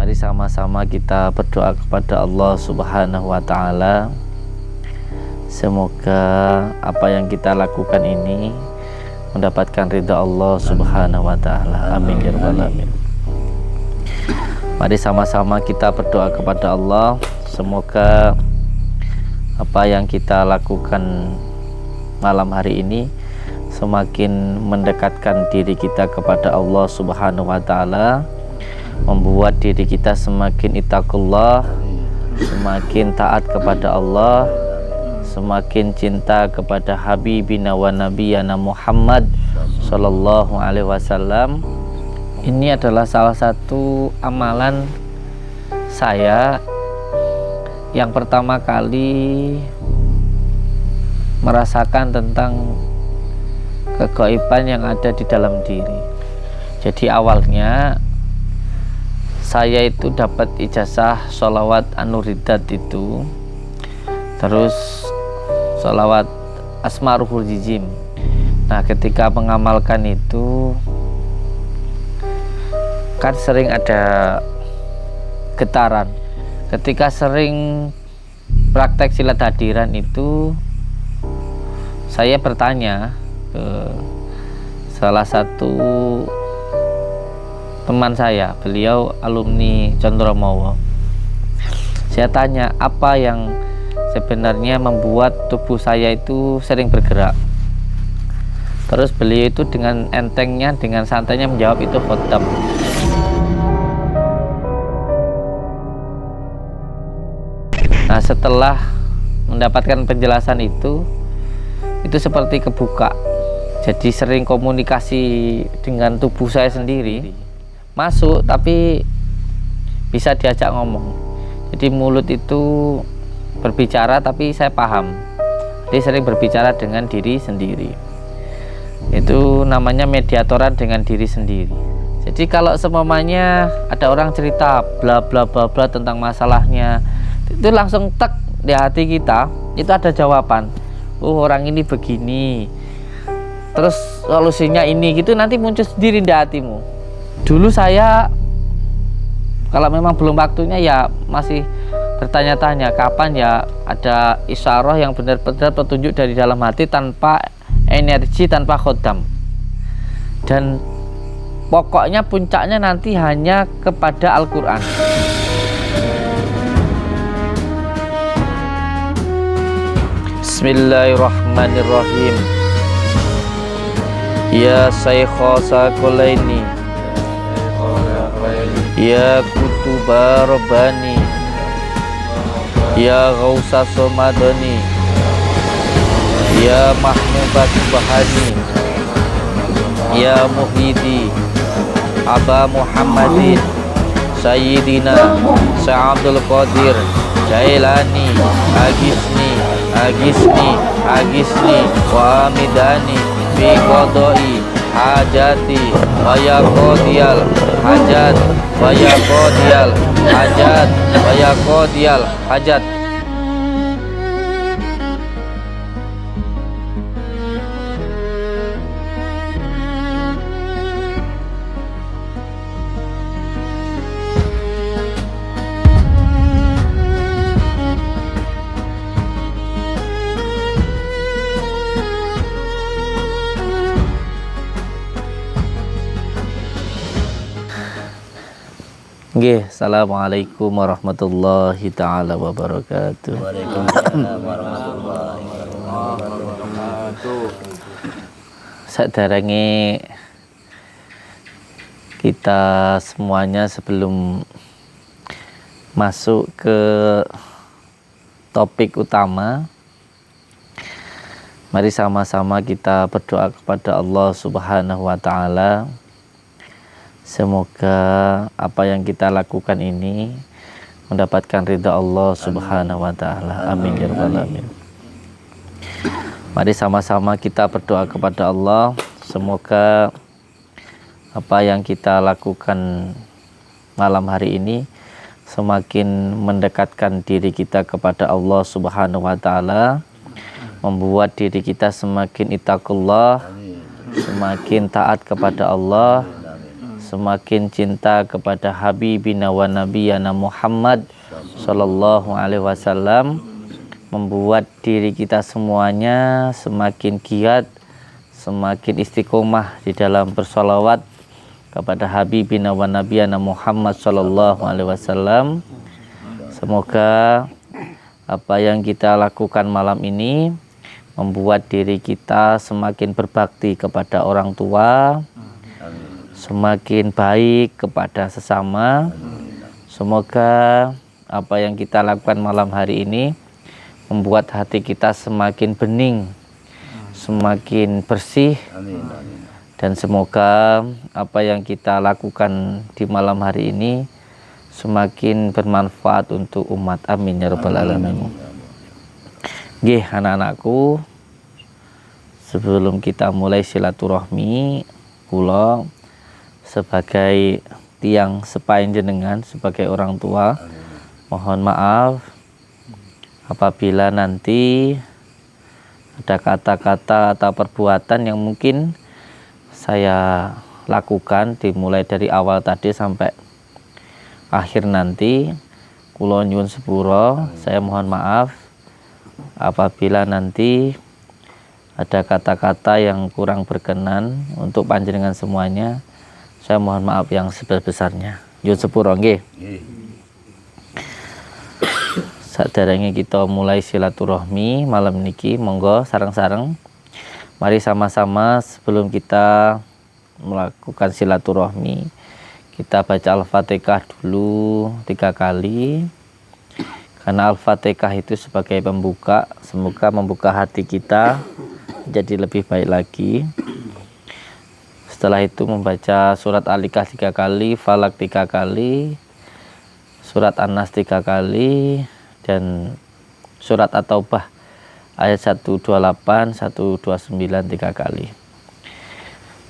Mari sama-sama kita berdoa kepada Allah Subhanahu wa Ta'ala. Semoga apa yang kita lakukan ini mendapatkan ridha Allah Subhanahu wa Ta'ala. Amin ya rabbal alamin. Mari sama-sama kita berdoa kepada Allah. Semoga apa yang kita lakukan malam hari ini semakin mendekatkan diri kita kepada Allah Subhanahu wa Ta'ala, membuat diri kita semakin ittaqullah, semakin taat kepada Allah, semakin cinta kepada Habibina wa Nabiyana Muhammad Sallallahu Alaihi Wasallam. Ini adalah salah satu amalan saya yang pertama kali merasakan tentang kegaiban yang ada di dalam diri. Jadi awalnya saya itu dapat ijazah sholawat Anuridat itu, terus sholawat Asmaruhul Jijim. Nah, ketika mengamalkan itu kan sering ada getaran. Ketika sering praktek silat hadiran itu, saya bertanya ke salah satu teman saya, beliau alumni Condromowo. Saya tanya apa yang sebenarnya membuat tubuh saya itu sering bergerak. Terus beliau itu dengan entengnya, dengan santainya menjawab itu khotam. Nah, setelah mendapatkan penjelasan itu seperti kebuka. Jadi sering komunikasi dengan tubuh saya sendiri. Masuk tapi bisa diajak ngomong. Jadi mulut itu berbicara tapi saya paham. Jadi sering berbicara dengan diri sendiri. Itu namanya mediatoran dengan diri sendiri. Jadi kalau seumpamanya ada orang cerita bla bla bla bla tentang masalahnya, itu langsung tek di hati kita, itu ada jawaban. Oh, orang ini begini, terus solusinya ini, gitu nanti muncul sendiri di hatimu. Dulu saya kalau memang belum waktunya ya masih bertanya-tanya kapan ya ada isyarah yang benar-benar petunjuk dari dalam hati tanpa energi, tanpa khodam. Dan pokoknya puncaknya nanti hanya kepada Al-Quran. Bismillahirrahmanirrahim. Ya Saykha Sakulaini, ya Kutuba Rabbani, ya Ghausa Somadani, ya Mahmubat Subhani, ya Muhyidi Aba Muhammadin, Sayyidina Sa'abdul Qadir Jailani, Agisni wa amidani fi qadai hajati wa yaqdiyal hajat wa yaqdiyal hajat wa yaqdiyal hajat. Nggih, assalamualaikum warahmatullahi taala wabarakatuh. Waalaikumsalam warahmatullahi wabarakatuh. Sadarenge kita semuanya sebelum masuk ke topik utama, mari sama-sama kita berdoa kepada Allah Subhanahu wa Ta'ala. Semoga apa yang kita lakukan ini mendapatkan ridha Allah Subhanahu wa Ta'ala. Amin ya rabbal alamin. Mari sama-sama kita berdoa kepada Allah. Semoga apa yang kita lakukan malam hari ini semakin mendekatkan diri kita kepada Allah Subhanahu wa Ta'ala, membuat diri kita semakin ittaqullah, semakin taat kepada Allah, semakin cinta kepada Habibina wa Nabiyana Muhammad Sallallahu Alaihi Wasallam, membuat diri kita semuanya semakin giat, semakin istiqomah di dalam bersolawat kepada Habibina wa Nabiyana Muhammad Sallallahu Alaihi Wasallam. Semoga apa yang kita lakukan malam ini membuat diri kita semakin berbakti kepada orang tua, semakin baik kepada sesama. Semoga apa yang kita lakukan malam hari ini membuat hati kita semakin bening, semakin bersih, dan semoga apa yang kita lakukan di malam hari ini semakin bermanfaat untuk umat. Amin ya rabbal alamin. Nggih, anak-anakku, sebelum kita mulai silaturahmi, kula sebagai tiang sepanjenengan, sebagai orang tua, mohon maaf apabila nanti ada kata-kata atau perbuatan yang mungkin saya lakukan dimulai dari awal tadi sampai akhir nanti, kula nyuwun sepuro, saya mohon maaf apabila nanti ada kata-kata yang kurang berkenan untuk panjenengan semuanya. Saya mohon maaf yang sebesar-besarnya. Nyuwun sepuro nggih. Saderenge kita mulai silaturahmi malam niki, monggo sareng-sareng mari sama-sama sebelum kita melakukan silaturahmi kita baca Al-Fatihah dulu 3 kali. Karena Al-Fatihah itu sebagai pembuka, semoga membuka hati kita jadi lebih baik lagi. Setelah itu membaca surat Al-Ikhlas 3 kali, Falak 3 kali, surat An-Nas 3 kali, dan surat At-Taubah ayat 128, 129 3 kali.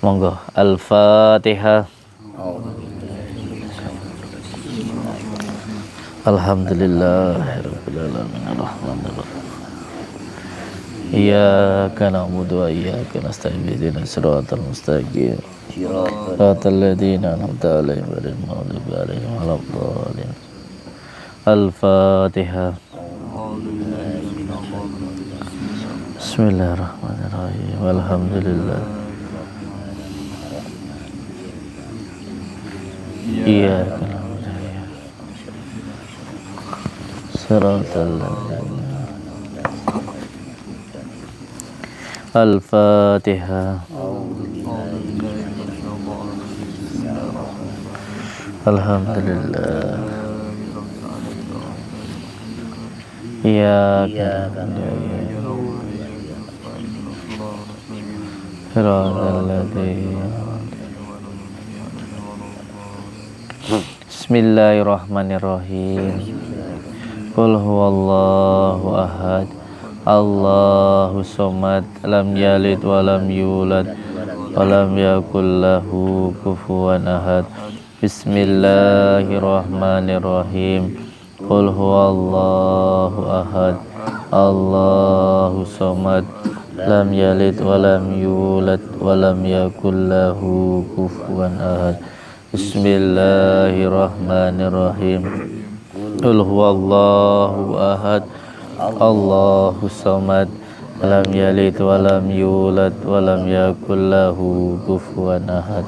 Monggo. Al-Fatihah. Alhamdulillahirabbil alamin arrahmanir rahim. Iyyaka na'budu wa iyyaka nasta'in ihdinas siratal mustaqim. Siratal ladzina an'amta 'alaihim ghairil maghdubi 'alaihim waladdallin. Al-Fatihah. Bismillahirrahmanirrahim. Alhamdulillah. Iyyaka na'budu Al-Fatihah. Alhamdulillah. Iyyaka Bismillahirrahmanirrahim. Qul huwallahu ahad, Allahu somad, lam yalid wa lam yulad wa lam yakul lahu kufuwan ahad. Bismillahirrahmanirrahim. Qul huwallahu ahad, Allahu somad, lam yalid wa lam yulad wa lam yakul lahu kufuwan ahad. Bismillahirrahmanirrahim. Qul huwallahu ahad, Allahu samad, lam yalid wa lam yulad wa lam yakul lahu kufuwan ahad.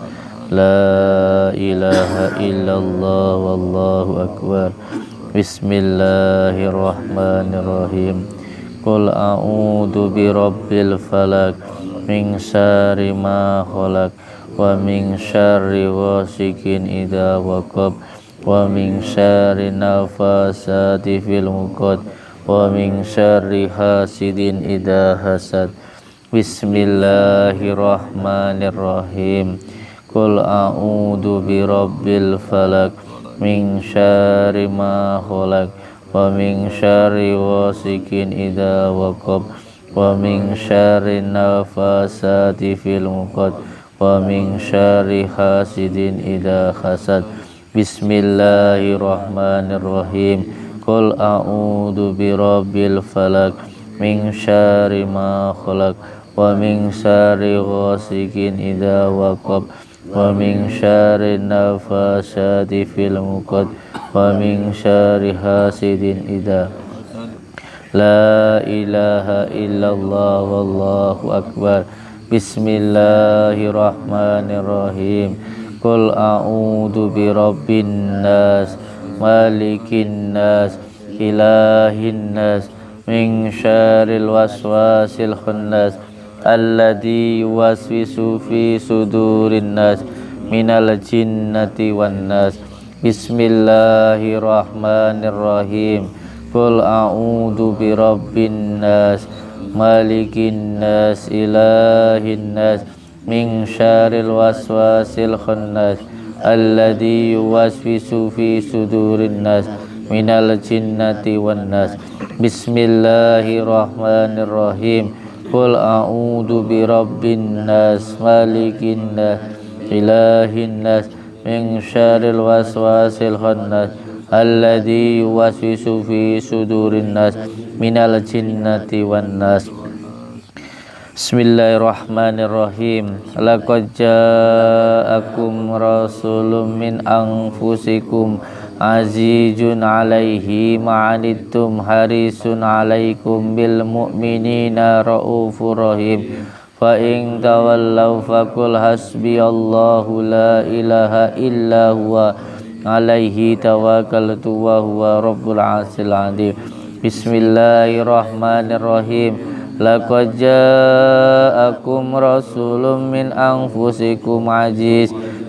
La ilaha illallah wallahu akbar. Bismillahirrahmanirrahim. Qul a'udzu birabbil falaq min syarri ma khalaq wa min syarri ghasikin idza waqab wa min syarri nafasati fil 'uqad wa min syarri hasidin idza hasad. Bismillahirrahmanirrahim. Qul a'udzu birabbil falaq min syarri ma khalaq wa min syarri ghasikin idza waqab wa min syarri nafasati fil 'uqad wa min syarri hasidin idza hasad. Bismillahirrahmanirrahim. Qul a'udzu birabbil falaq min syarri ma khalaq wa min syarri ghasikin idza waqab wa min syarri nafasati fil uqad wa min syarri hasidin idza la ilaha illallah wallahu akbar. Bismillahirrahmanirrahim. Qul a'udzu birabbin nas malikin nas ilahin nas min syarril waswasil khannas alladzi yuwaswisu fi sudurin nas minal jinnati wan nas. Bismillahirrahmanirrahim. Qul a'udzu birabbin nas malikin nas ilahin nas min syarril waswasil khannas alladzi yuwaswisu fi sudurin nas minal jinnati wan nas. Bismillahirrahmanirrahim. Qul a'udzu birabbin nas malikin nas ilahin nas min syarril waswasil khannas alladzi yuwaswisu fi sudurin nas minal jinnati wan nas. Bismillahirrahmanirrahim. Laqad ja'akum rasulun min anfusikum azizun 'alaihi ma'anittum harisun 'alaikum bil mu'minina raufur rahim. Fa in tawallaw faqul hasbiyallahu la ilaha illa huwa alaihi tawakkaltu wa huwa rabbul 'arsyil 'azim. Bismillahirrahmanirrahim. Laqad ja'akum rasulun min anfusikum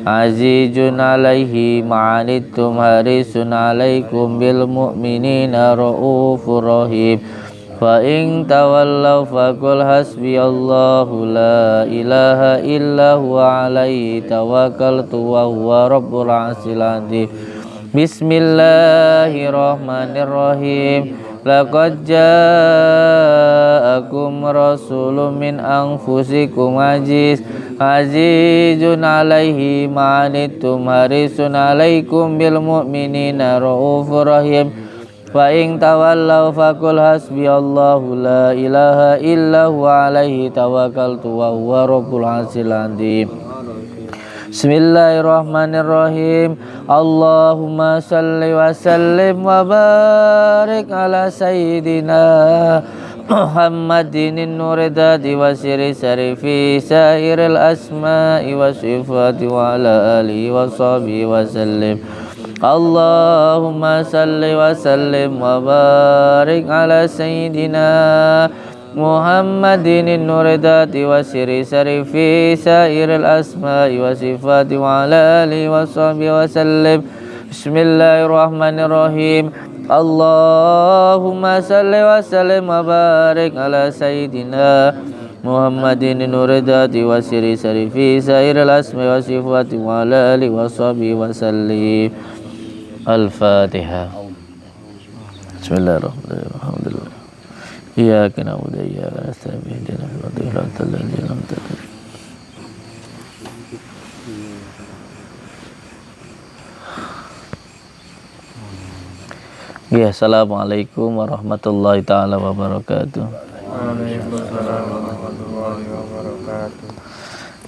azizun 'alaihi ma'anittum harisun 'alaikum bil mu'minina raufur rahim. Fa in tawallaw faqul hasbiyallahu la ilaha illa huwa alaihi tawakkaltu wa huwa rabbul 'arsyil 'azim. Bismillahirrahmanirrahim. Laqad ja'akum rasulun min anfusikum azizun 'alaihi ma'anittum harisun 'alaikum bil mu'minina raufur rahim. Fa in tawallaw faqul hasbiyallahu la ilaha illa huwa alaihi tawakkaltu wa huwa rabbul 'arsyil 'azim. Bismillahirrahmanirrahim. Allahumma salli wa sallim wa barik ala sayyidina Muhammadin nuridati wa siri sarifi sairil asma'i wa sifati wa ala alihi wa sahbihi wa sallim. Allahumma salli wa sallim wa barik ala sayyidina Muhammadin nuridati wa siri sarifi sairil asma'i wa sifati wa ala alihi wa sahbihi wa sallim. Bismillahirrahmanirrahim. Allahumma salli wa sallim wa barik ala sayyidina Muhammadin nuridati wa siri sarifi sairil asma'i wa sifati wa ala alihi wa sahbihi wa sallim. Al-Fatihah. Bismillahirrahmanirrahim. Alhamdulillah. Iyyaka na'budu wa iyyaka nasta'in. Ihdinas siratal ladzina an'amta 'alaihim. Ya, assalamualaikum warahmatullahi taala wabarakatuh. Waalaikumsalam warahmatullahi wabarakatuh.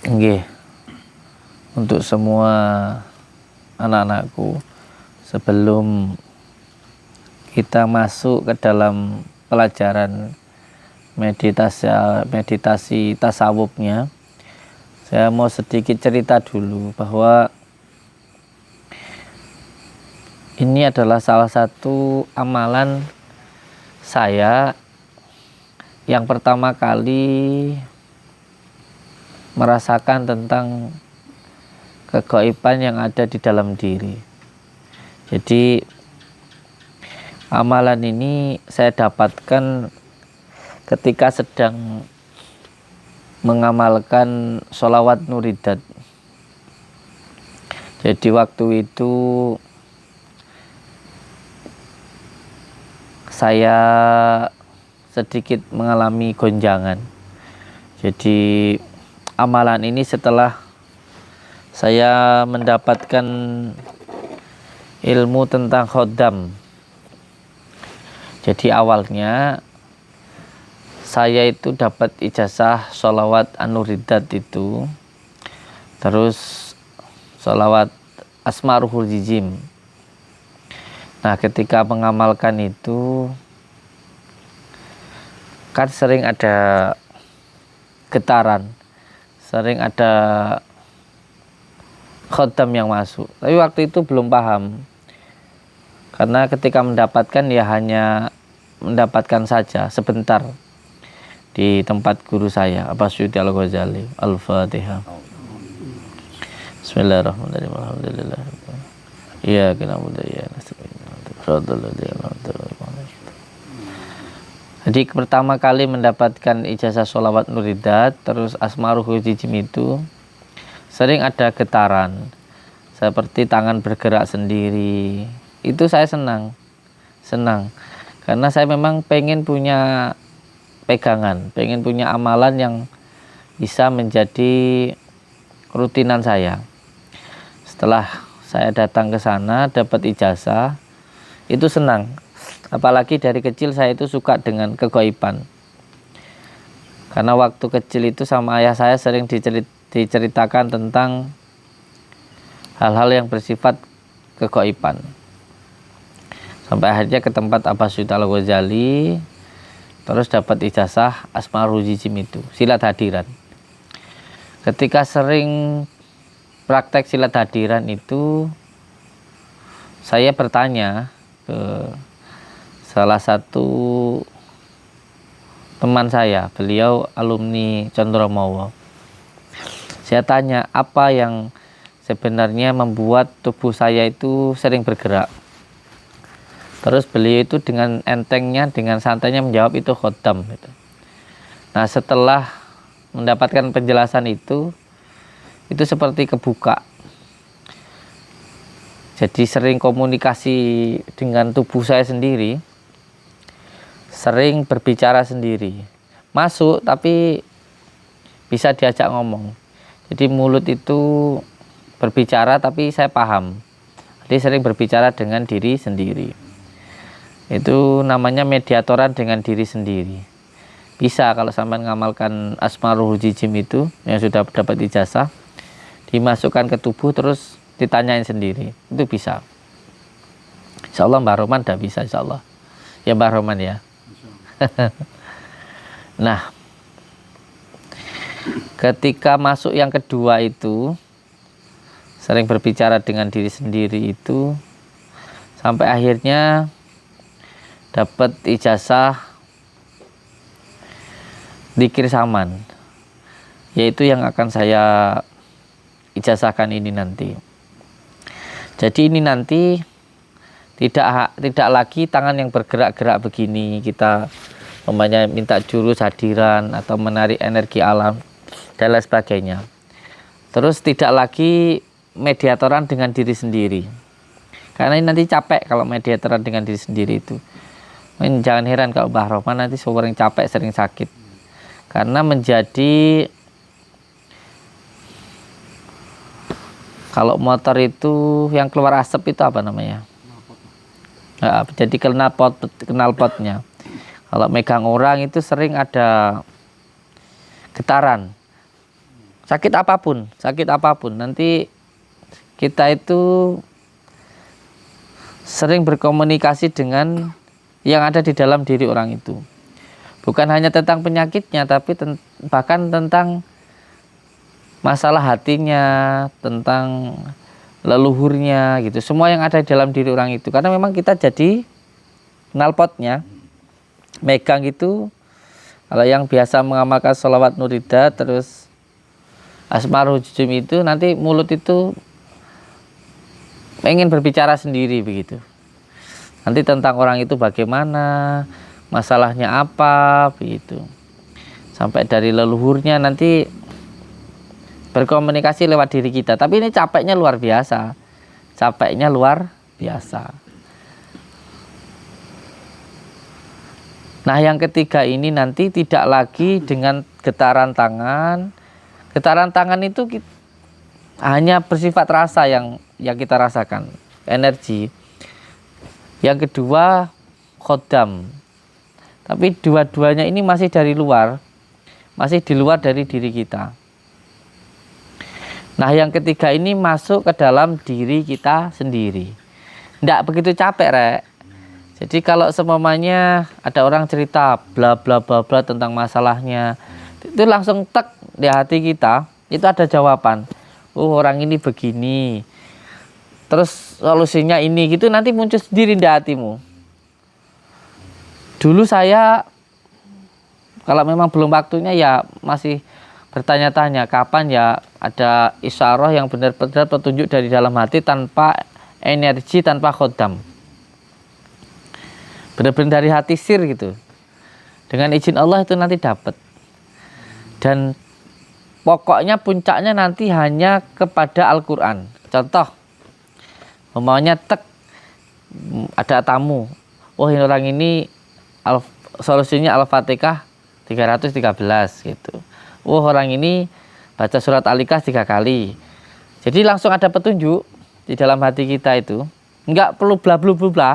Nggih. Untuk semua anak-anakku, sebelum kita masuk ke dalam pelajaran meditasi tasawufnya, saya mau sedikit cerita dulu bahwa ini adalah salah satu amalan saya yang pertama kali merasakan tentang kegaiban yang ada di dalam diri. Jadi amalan ini saya dapatkan ketika sedang mengamalkan sholawat nuridat. Jadi waktu itu saya sedikit mengalami gonjangan. Jadi amalan ini setelah saya mendapatkan ilmu tentang khodam. Jadi awalnya saya itu dapat ijazah sholawat an-nuridat itu. Terus sholawat Asmaruhul Jijim. Nah, ketika mengamalkan itu kan sering ada getaran, sering ada khodam yang masuk. Tapi waktu itu belum paham, karena ketika mendapatkan ya hanya mendapatkan saja sebentar di tempat guru saya, Abbas Syuuti Al-Ghazali. Al-Fatihah. Bismillahirrahmanirrahim. Alhamdulillah. Iya, kena mudah ya. Jadi pertama kali mendapatkan ijazah sholawat Nuridat, terus Asmaruhul Jijim itu sering ada getaran, seperti tangan bergerak sendiri. Itu saya senang, karena saya memang pengen punya pegangan, pengen punya amalan yang bisa menjadi rutinan saya. Setelah saya datang ke sana dapat ijazah, itu senang. Apalagi dari kecil saya itu suka dengan kegaiban. Karena waktu kecil itu sama ayah saya sering diceritakan tentang hal-hal yang bersifat kegaiban. Sampai akhirnya ke tempat Abbas Syuuti Al-Ghazali, terus dapat ijazah Asmaruhul Jijim itu, silat hadiran. Ketika sering praktek silat hadiran itu, saya bertanya ke salah satu teman saya, beliau alumni Condromowo. Saya tanya apa yang sebenarnya membuat tubuh saya itu sering bergerak. Terus beliau itu dengan entengnya, dengan santainya menjawab itu khodam gitu. Nah, setelah mendapatkan penjelasan itu seperti kebuka. Jadi sering komunikasi dengan tubuh saya sendiri, sering berbicara sendiri. Masuk tapi bisa diajak ngomong. Jadi mulut itu berbicara tapi saya paham. Jadi sering berbicara dengan diri sendiri. Itu namanya mediatoran dengan diri sendiri. Bisa kalau sampai ngamalkan Asmaruhul Jijim itu yang sudah dapat ijazah, dimasukkan ke tubuh terus ditanyain sendiri, itu bisa. Insya Allah Mbak Roman udah bisa, insya Allah. Ya Mbak Roman ya. Nah, ketika masuk yang kedua itu sering berbicara dengan diri sendiri itu, sampai akhirnya dapat ijazah dzikir saman, yaitu yang akan saya ijazahkan ini nanti. Jadi ini nanti tidak lagi tangan yang bergerak-gerak begini, kita umpamanya minta jurus hadiran atau menarik energi alam dan lain sebagainya. Terus tidak lagi mediatoran dengan diri sendiri, karena ini nanti capek kalau mediatoran dengan diri sendiri itu. Jangan heran kalau Mbah Rohman nanti sering capek, sering sakit, karena menjadi, kalau motor itu yang keluar asap itu apa namanya? Nah, jadi knalpotnya. Kalau megang orang itu sering ada getaran. Sakit apapun. Nanti kita itu sering berkomunikasi dengan yang ada di dalam diri orang itu. Bukan hanya tentang penyakitnya, tapi bahkan tentang masalah hatinya, tentang leluhurnya gitu. Semua yang ada di dalam diri orang itu. Karena memang kita jadi knalpotnya. Megang itu, kalau yang biasa mengamalkan sholawat Nuridat terus Asmaruhul Jijim itu, nanti mulut itu ingin berbicara sendiri begitu. Nanti tentang orang itu bagaimana, masalahnya apa begitu. Sampai dari leluhurnya nanti berkomunikasi lewat diri kita. Tapi ini capeknya luar biasa. Nah, yang ketiga ini nanti tidak lagi dengan getaran tangan. Getaran tangan itu hanya bersifat rasa yang kita rasakan, energi. Yang kedua khodam. Tapi dua-duanya ini masih dari luar, masih di luar dari diri kita. Nah, yang ketiga ini masuk ke dalam diri kita sendiri. Nggak begitu capek, Rek. Jadi kalau seumpamanya ada orang cerita bla bla bla bla tentang masalahnya, itu langsung tek di hati kita, itu ada jawaban. Oh, orang ini begini. Terus solusinya ini gitu, nanti muncul sendiri di hatimu. Dulu saya kalau memang belum waktunya ya masih bertanya-tanya kapan ya ada isyarah yang benar-benar petunjuk dari dalam hati tanpa energi, tanpa khodam. Benar-benar dari hati sir gitu. Dengan izin Allah itu nanti dapat. Dan pokoknya puncaknya nanti hanya kepada Al-Quran. Contoh, umpamanya tek ada tamu. Oh, ini orang ini solusinya Al-Fatihah 313 gitu. Oh, orang ini baca surat Al-Ikhlas 3 kali. Jadi langsung ada petunjuk di dalam hati kita itu. Enggak perlu bla bla bla bla.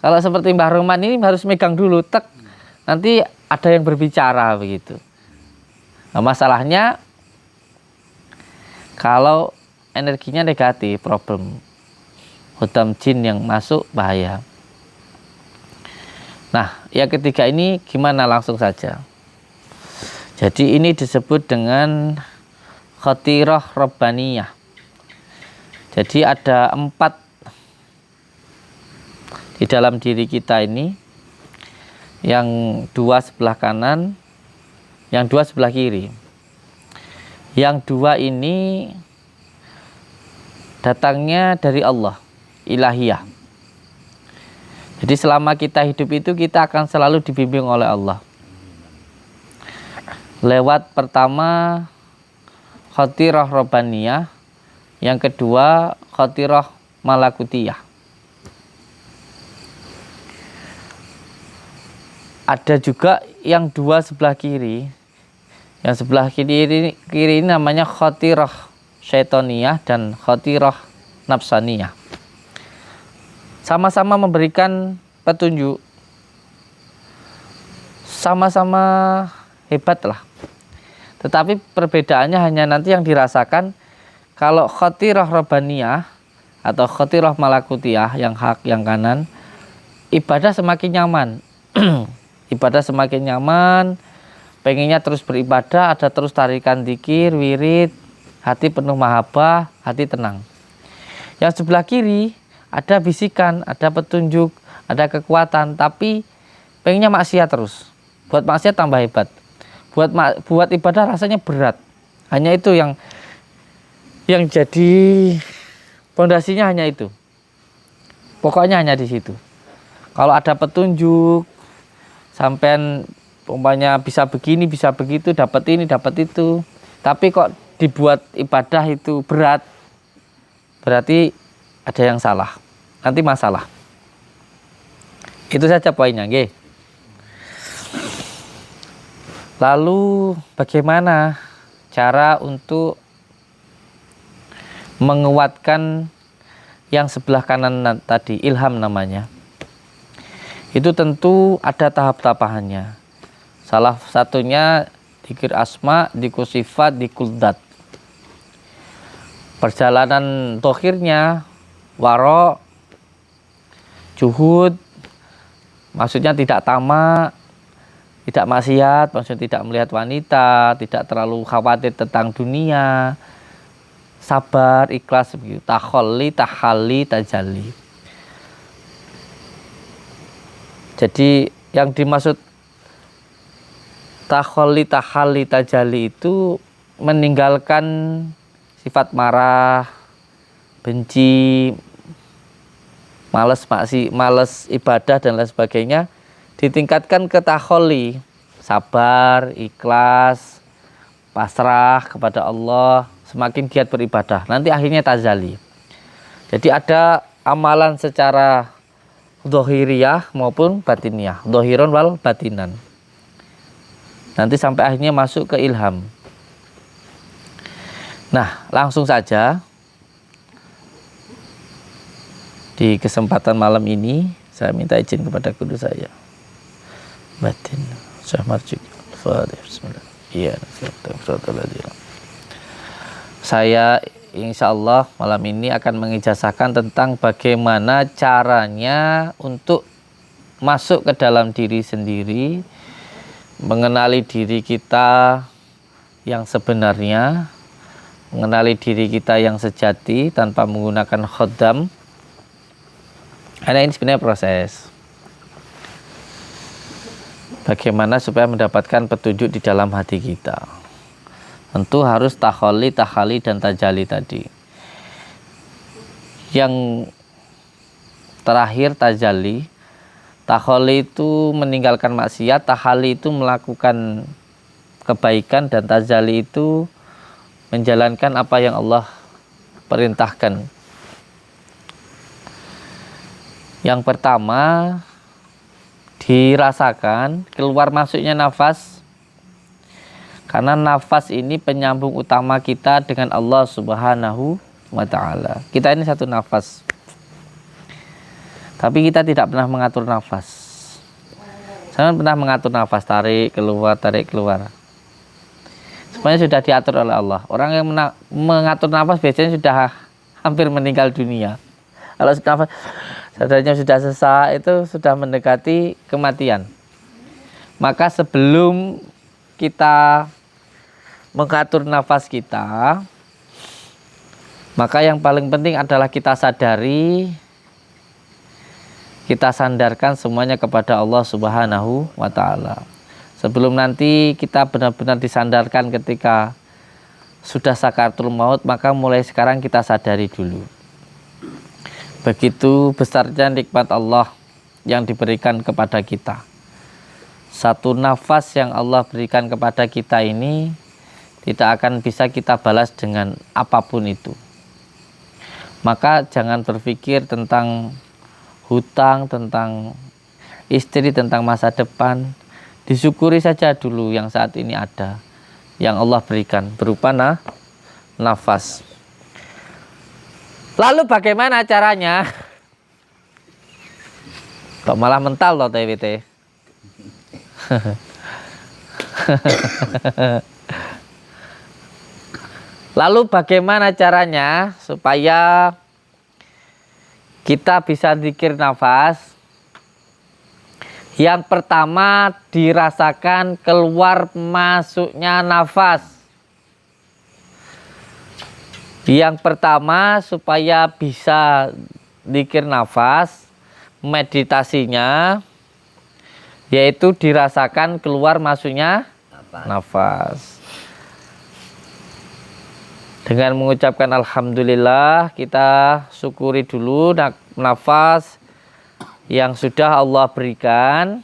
Kalau seperti Mbah Roman ini harus megang dulu, tek. Nanti ada yang berbicara begitu. Nah, masalahnya kalau energinya negatif, problem. Hudam jin yang masuk bahaya. Nah, yang ketiga ini gimana, langsung saja. Jadi ini disebut dengan khatirah rabbaniyah. Jadi ada 4 di dalam diri kita ini, yang 2 sebelah kanan, yang 2 sebelah kiri. Yang 2 ini datangnya dari Allah, ilahiyah. Jadi selama kita hidup itu kita akan selalu dibimbing oleh Allah. Lewat pertama khatirah rabbaniyah, yang kedua khatirah malakutiyah. Ada juga yang 2 sebelah kiri. Yang sebelah kiri ini namanya khatirah syaitoniyah dan khatirah nafsaniyah. Sama-sama memberikan petunjuk. Sama-sama hebat lah. Tetapi perbedaannya hanya nanti yang dirasakan. Kalau khatirah rabbaniyah atau khatirah malakutiyah, yang hak, yang kanan, ibadah semakin nyaman. Ibadah semakin nyaman, pengennya terus beribadah, ada terus tarikan zikir, wirid, hati penuh mahabbah, hati tenang. Yang sebelah kiri ada bisikan, ada petunjuk, ada kekuatan, tapi pengennya maksiat terus. Buat maksiat tambah hebat. Buat ibadah rasanya berat. Hanya itu yang jadi pondasinya, hanya itu. Pokoknya hanya di situ. Kalau ada petunjuk, sampean umpamanya bisa begini, bisa begitu, dapat ini, dapat itu. Tapi kok dibuat ibadah itu berat, berarti ada yang salah. Nanti masalah. Itu saja poinnya, nggih. Lalu bagaimana cara untuk menguatkan yang sebelah kanan tadi, ilham namanya. Itu tentu ada tahap-tahapannya. Salah satunya dzikir asma, dzikir sifat, dzikir dzat. Perjalanan dohirnya waro, juhud, maksudnya tidak tamak, tidak maksiat, maksudnya tidak melihat wanita, tidak terlalu khawatir tentang dunia, sabar, ikhlas begitu, takholli, tahalli, tajalli. Jadi yang dimaksud takholli, tahalli, tajalli itu meninggalkan sifat marah, benci, malas ibadah dan lain sebagainya, ditingkatkan ke takholli, sabar, ikhlas, pasrah kepada Allah, semakin giat beribadah. Nanti akhirnya tajalli. Jadi ada amalan secara dohiriyah maupun batiniyah, dohiron wal batinan. Nanti sampai akhirnya masuk ke ilham. Nah, langsung saja di kesempatan malam ini saya minta izin kepada guru saya, batin Syekh Marjuk. Bismillah. Iya, saya insya Allah malam ini akan mengijazahkan tentang bagaimana caranya untuk masuk ke dalam diri sendiri, mengenali diri kita yang sebenarnya, mengenali diri kita yang sejati tanpa menggunakan khodam. Karena ini sebenarnya proses bagaimana supaya mendapatkan petunjuk di dalam hati kita. Tentu harus takholi, takhali, dan tajali tadi. Yang terakhir tajali. Takholi itu meninggalkan maksiat, takhali itu melakukan kebaikan, dan tajali itu menjalankan apa yang Allah perintahkan. Yang pertama, dirasakan keluar masuknya nafas, karena nafas ini penyambung utama kita dengan Allah Subhanahu wa Ta'ala. Kita ini satu nafas, tapi kita tidak pernah mengatur nafas. Saya pernah mengatur nafas, tarik keluar. Semuanya sudah diatur oleh Allah. Orang yang mengatur nafas biasanya sudah hampir meninggal dunia. Kalau nafas sadarnya sudah sesak, itu sudah mendekati kematian. Maka sebelum kita mengatur nafas kita, maka yang paling penting adalah kita sadari, kita sandarkan semuanya kepada Allah Subhanahu wa Ta'ala. Sebelum nanti kita benar-benar disandarkan ketika sudah sakaratul maut, maka mulai sekarang kita sadari dulu. Begitu besarnya nikmat Allah yang diberikan kepada kita. Satu nafas yang Allah berikan kepada kita ini tidak akan bisa kita balas dengan apapun itu. Maka jangan berpikir tentang hutang, tentang istri, tentang masa depan. Disyukuri saja dulu yang saat ini ada, yang Allah berikan berupa nafas. Lalu bagaimana caranya? Kok malah mental loh TWT. Lalu bagaimana caranya supaya kita bisa zikir nafas? Yang pertama, dirasakan keluar masuknya nafas. Yang pertama, supaya bisa zikir nafas, meditasinya yaitu dirasakan keluar masuknya nafas. Dengan mengucapkan alhamdulillah, kita syukuri dulu nafas yang sudah Allah berikan.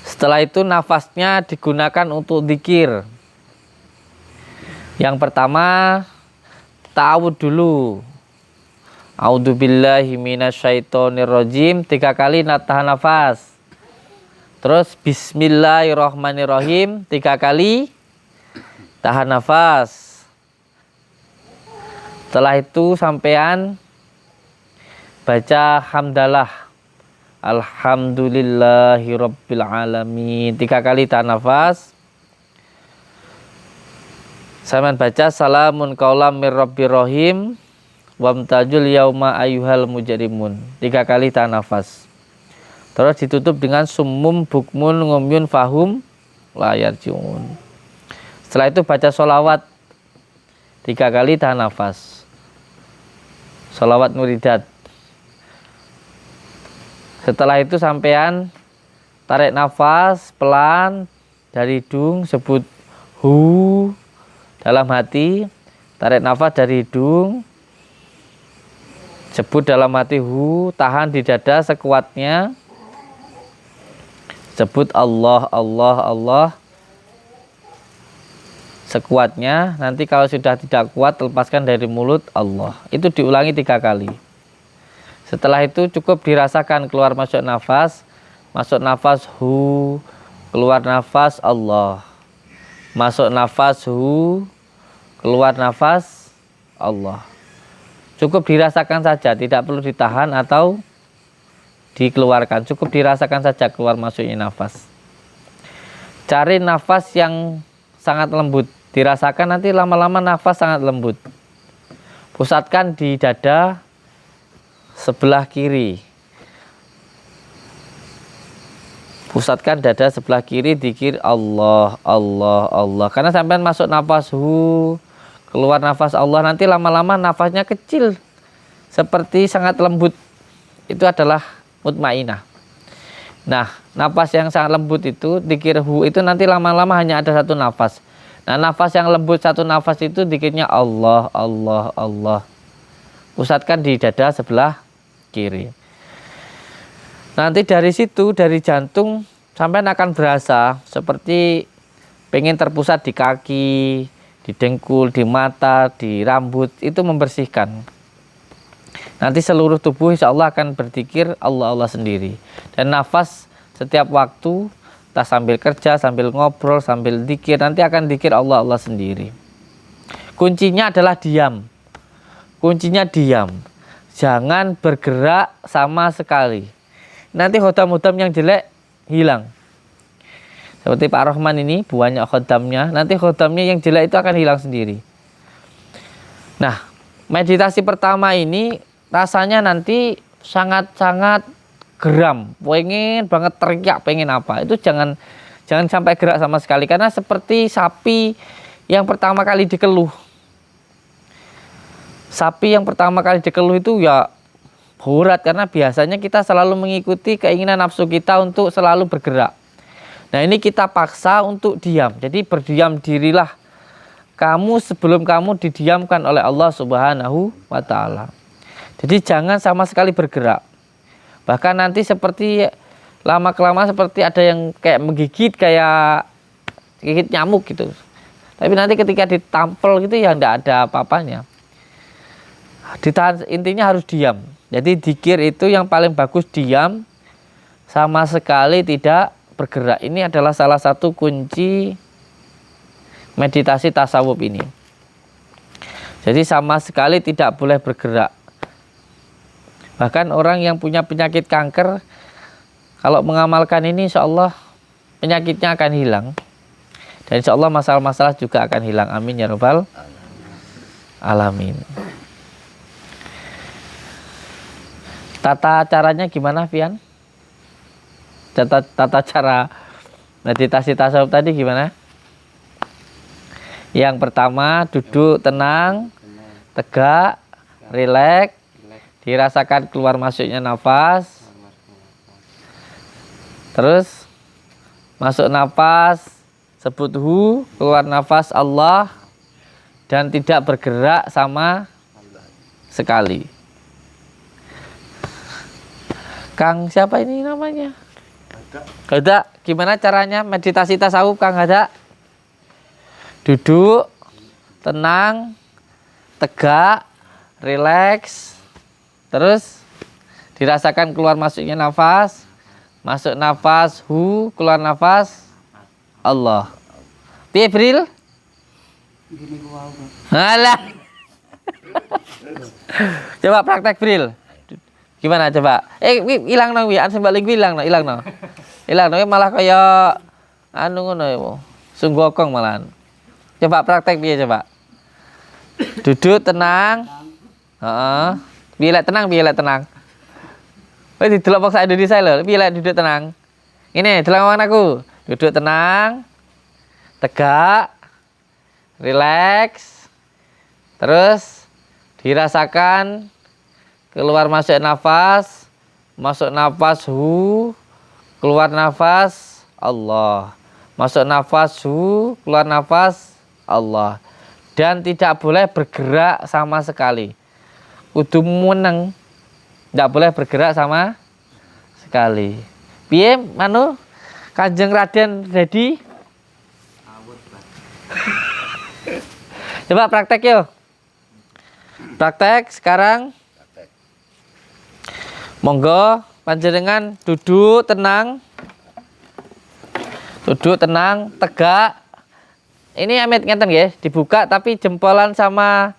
Setelah itu nafasnya digunakan untuk zikir. Yang pertama, ta'awud dulu. A'udzubillahi minasyaitonirrajim 3 kali tahan nafas. Terus bismillahirrahmanirrahim 3 kali tahan nafas. Setelah itu sampean baca hamdalah, alhamdulillahirabbil alamin 3 kali tahan nafas. Sampean baca salamun qaulam mir rabbir rahim wamtajul yauma ayyuhal mujrimun 3 kali tahan nafas. Terus ditutup dengan summum bukmun ngumyun fahum la yarjiun. Setelah itu baca sholawat 3 kali tahan nafas. Sholawat muridat. Setelah itu sampean tarik nafas pelan dari hidung, sebut hu dalam hati, tarik nafas dari hidung, sebut dalam hati hu, tahan di dada sekuatnya, sebut Allah, Allah, Allah sekuatnya. Nanti kalau sudah tidak kuat, lepaskan dari mulut Allah. Itu diulangi 3 kali. Setelah itu cukup dirasakan keluar masuk nafas hu, keluar nafas Allah, masuk nafas hu, keluar nafas Allah. Cukup dirasakan saja, tidak perlu ditahan atau dikeluarkan. Cukup dirasakan saja keluar masuknya nafas. Cari nafas yang sangat lembut, Dirasakan nanti lama-lama nafas sangat lembut. Pusatkan di dada sebelah kiri. Pusatkan dada sebelah kiri, dikir Allah, Allah, Allah. Karena sampai masuk nafas keluar nafas Allah, nanti lama-lama nafasnya kecil, seperti sangat lembut. Itu adalah mutmainah. Nah, nafas yang sangat lembut itu, dikir itu nanti lama-lama hanya ada satu nafas. Nah, nafas yang lembut satu nafas itu dikirnya Allah, Allah, Allah. Pusatkan di dada sebelah kiri. Nanti dari situ, dari jantung, sampai akan berasa seperti pengen terpusat di kaki, di dengkul, di mata, di rambut, itu membersihkan. Nanti seluruh tubuh insya Allah akan berzikir Allah, Allah sendiri. Dan nafas setiap waktu, entah sambil kerja, sambil ngobrol, sambil zikir, nanti akan zikir Allah, Allah sendiri. Kuncinya adalah diam. Kuncinya diam. Jangan bergerak sama sekali. Nanti khodam-khodam yang jelek hilang. Seperti Pak Rahman ini, banyak khodamnya. Nanti khodamnya yang jelek itu akan hilang sendiri. Nah, meditasi pertama ini rasanya nanti sangat-sangat geram. Pengen banget teriak, pengen apa. Itu jangan sampai gerak sama sekali. Karena seperti sapi yang pertama kali dikeluh. Sapi yang pertama kali dikeluh itu ya berat, karena biasanya kita selalu mengikuti keinginan nafsu kita untuk selalu bergerak. Nah, ini kita paksa untuk diam. Jadi berdiam dirilah kamu sebelum kamu didiamkan oleh Allah Subhanahu wa Ta'ala. Jadi jangan sama sekali bergerak. Bahkan nanti seperti lama-kelamaan seperti ada yang kayak menggigit, kayak gigit nyamuk gitu. Tapi nanti ketika ditampel gitu ya enggak ada apa-apanya. Ditahan, intinya harus diam. Jadi zikir itu yang paling bagus diam, sama sekali tidak bergerak. Ini adalah salah satu kunci meditasi tasawuf ini. Jadi sama sekali tidak boleh bergerak. Bahkan orang yang punya penyakit kanker, kalau mengamalkan ini insya Allah penyakitnya akan hilang. Dan insya Allah masalah-masalah juga akan hilang. Amin ya rabbal alamin. Tata caranya gimana, Fian? Tata cara meditasi tasawuf tadi gimana? Yang pertama, duduk tenang, tegak, rileks, dirasakan keluar masuknya nafas. Terus masuk nafas, sebut keluar nafas Allah, dan tidak bergerak sama sekali. Kang siapa ini namanya? Hada. Gimana caranya meditasi tasawuf, Kang Hada? Duduk, tenang, tegak, rileks, terus dirasakan keluar masuknya nafas, masuk nafas keluar nafas Allah. Piye, Bril? Alah. Coba praktek, Bril. Gimana coba? Hilang nang wi, ansem balik hilang no. Hilang no malah kaya anu ngono ya. Sunggokong malahan. Coba praktek piye coba? Duduk tenang. Heeh. Piye lek tenang. Wis didelok bangsa Indonesia lho, piye lek duduk tenang. Ini delok ngomong aku. Duduk tenang. Tegak. Rileks. Terus dirasakan keluar masuk nafas, masuk nafas keluar nafas Allah, masuk nafas keluar nafas Allah, dan tidak boleh bergerak sama sekali. Kudu meneng, tidak boleh bergerak sama sekali. Piye manu Kanjeng Raden ready? Coba praktek yuk. Praktek sekarang. Monggo panjenengan duduk tenang, tegak. Ini amit ngeten nggih, dibuka tapi jempolan sama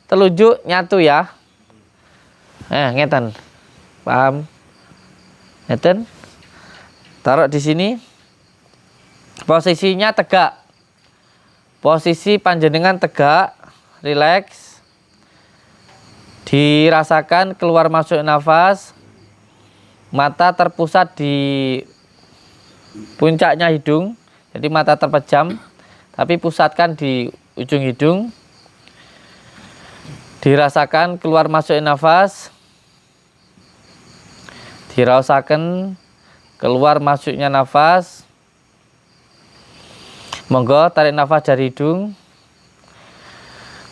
telunjuk nyatu ya. Ngeten. Paham? Ngeten. Taruh di sini. Posisinya tegak. Posisi panjenengan tegak, rileks. Dirasakan keluar masuk nafas. Mata terpusat di puncaknya hidung. Jadi mata terpejam, tapi pusatkan di ujung hidung. Dirasakan keluar masuk nafas. Dirasakan keluar masuknya nafas. Monggo tarik nafas dari hidung.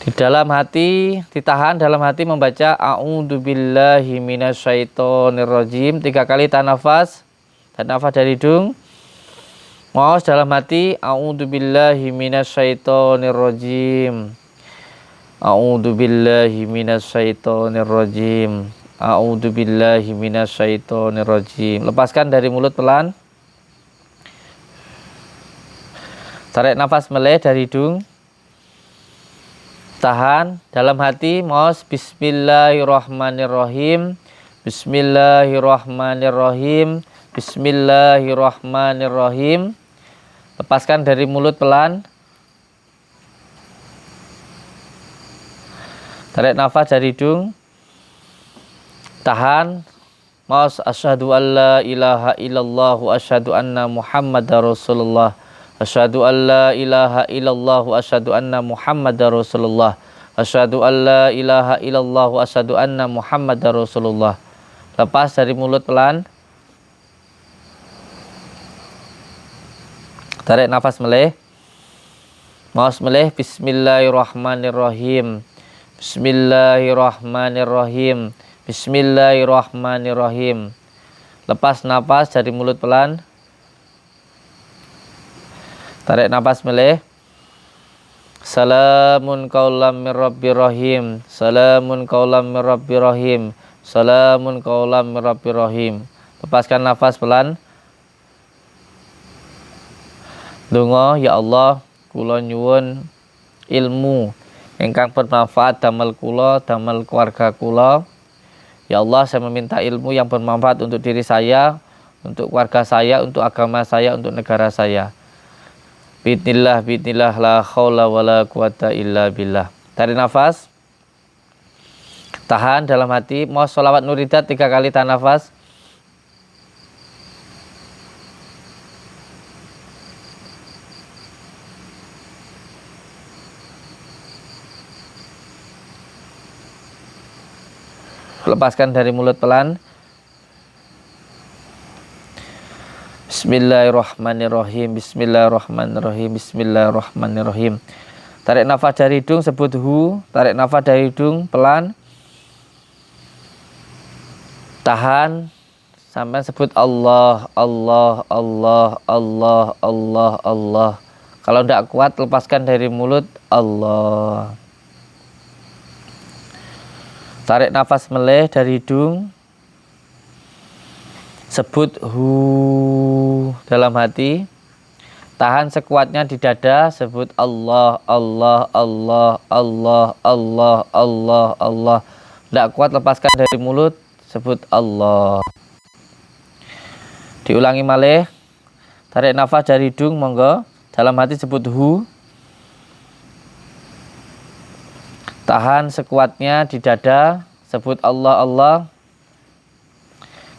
Di dalam hati, ditahan dalam hati membaca a'udzubillahi minasyaitonirrajim 3 kali tahan nafas. Tarik nafas dari hidung. Maos dalam hati a'udzubillahi minasyaitonirrajim. A'udzubillahi minasyaitonirrajim. A'udzubillahi minasyaitonirrajim. Lepaskan dari mulut pelan. Tarik nafas meleleh dari hidung. Tahan dalam hati. Maos bismillahirrahmanirrahim. Bismillahirrahmanirrahim. Bismillahirrahmanirrahim. Lepaskan dari mulut pelan. Tarik nafas dari hidung. Tahan. Maus asyhadu alla ilaha illallah wa asyhadu anna muhammadar rasulullah. Asyhadu alla ilaha illallah wa asyhadu anna muhammadar rasulullah. Asyhadu alla ilaha illallah wa asyhadu anna muhammadar rasulullah. Lepas dari mulut pelan. Tarik nafas meleleh. Maus meleleh. Bismillahirrahmanirrahim. Bismillahirrahmanirrahim. Bismillahirrahmanirrahim. Lepas nafas dari mulut pelan. Tarik nafas meleleh. Salamun qaulam mir rabbir rahim. Salamun qaulam mir rabbir rahim. Salamun qaulam mir rabbir rahim. Lepaskan nafas pelan. Donga, ya Allah, kula nyuwun ilmu ingkang bermanfaat damel kula, damel keluarga kula. Ya Allah, saya meminta ilmu yang bermanfaat untuk diri saya, untuk keluarga saya, untuk agama saya, untuk negara saya. Bismillah, bismillah, la haula wala quwata illa billah. Tarik nafas. Tahan dalam hati. Mau sholawat nuridat 3 kali tahan nafas. Lepaskan dari mulut pelan. Bismillahirrahmanirrahim. Bismillahirrahmanirrahim. Bismillahirrahmanirrahim. Tarik nafas dari hidung, sebut hu. Tarik nafas dari hidung pelan. Tahan sampai sebut Allah, Allah, Allah, Allah, Allah, Allah. Kalau tidak kuat, lepaskan dari mulut Allah. Tarik nafas meleleh dari hidung. Sebut hu dalam hati. Tahan sekuatnya di dada. Sebut Allah, Allah, Allah, Allah, Allah, Allah, Allah. Tidak kuat, lepaskan dari mulut. Sebut Allah. Diulangi malih. Tarik nafas dari hidung, monggo. Dalam hati sebut hu. Tahan sekuatnya di dada. Sebut Allah, Allah.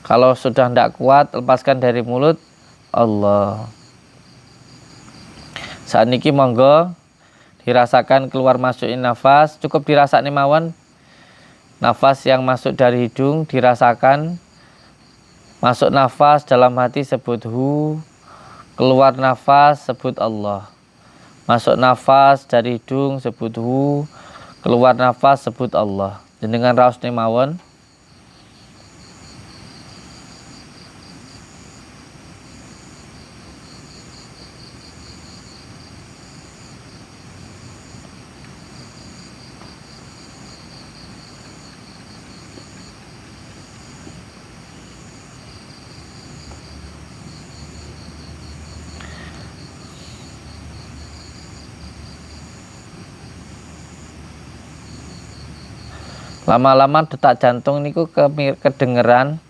Kalau sudah tidak kuat, lepaskan dari mulut Allah. Saat niki monggo dirasakan keluar masukin nafas. Cukup dirasakan mawon. Nafas yang masuk dari hidung dirasakan. Masuk nafas dalam hati sebut hu. Keluar nafas sebut Allah. Masuk nafas dari hidung sebut hu. Keluar nafas sebut Allah. Jenengan raos mawon. Lama-lama detak jantung niku kedengeran.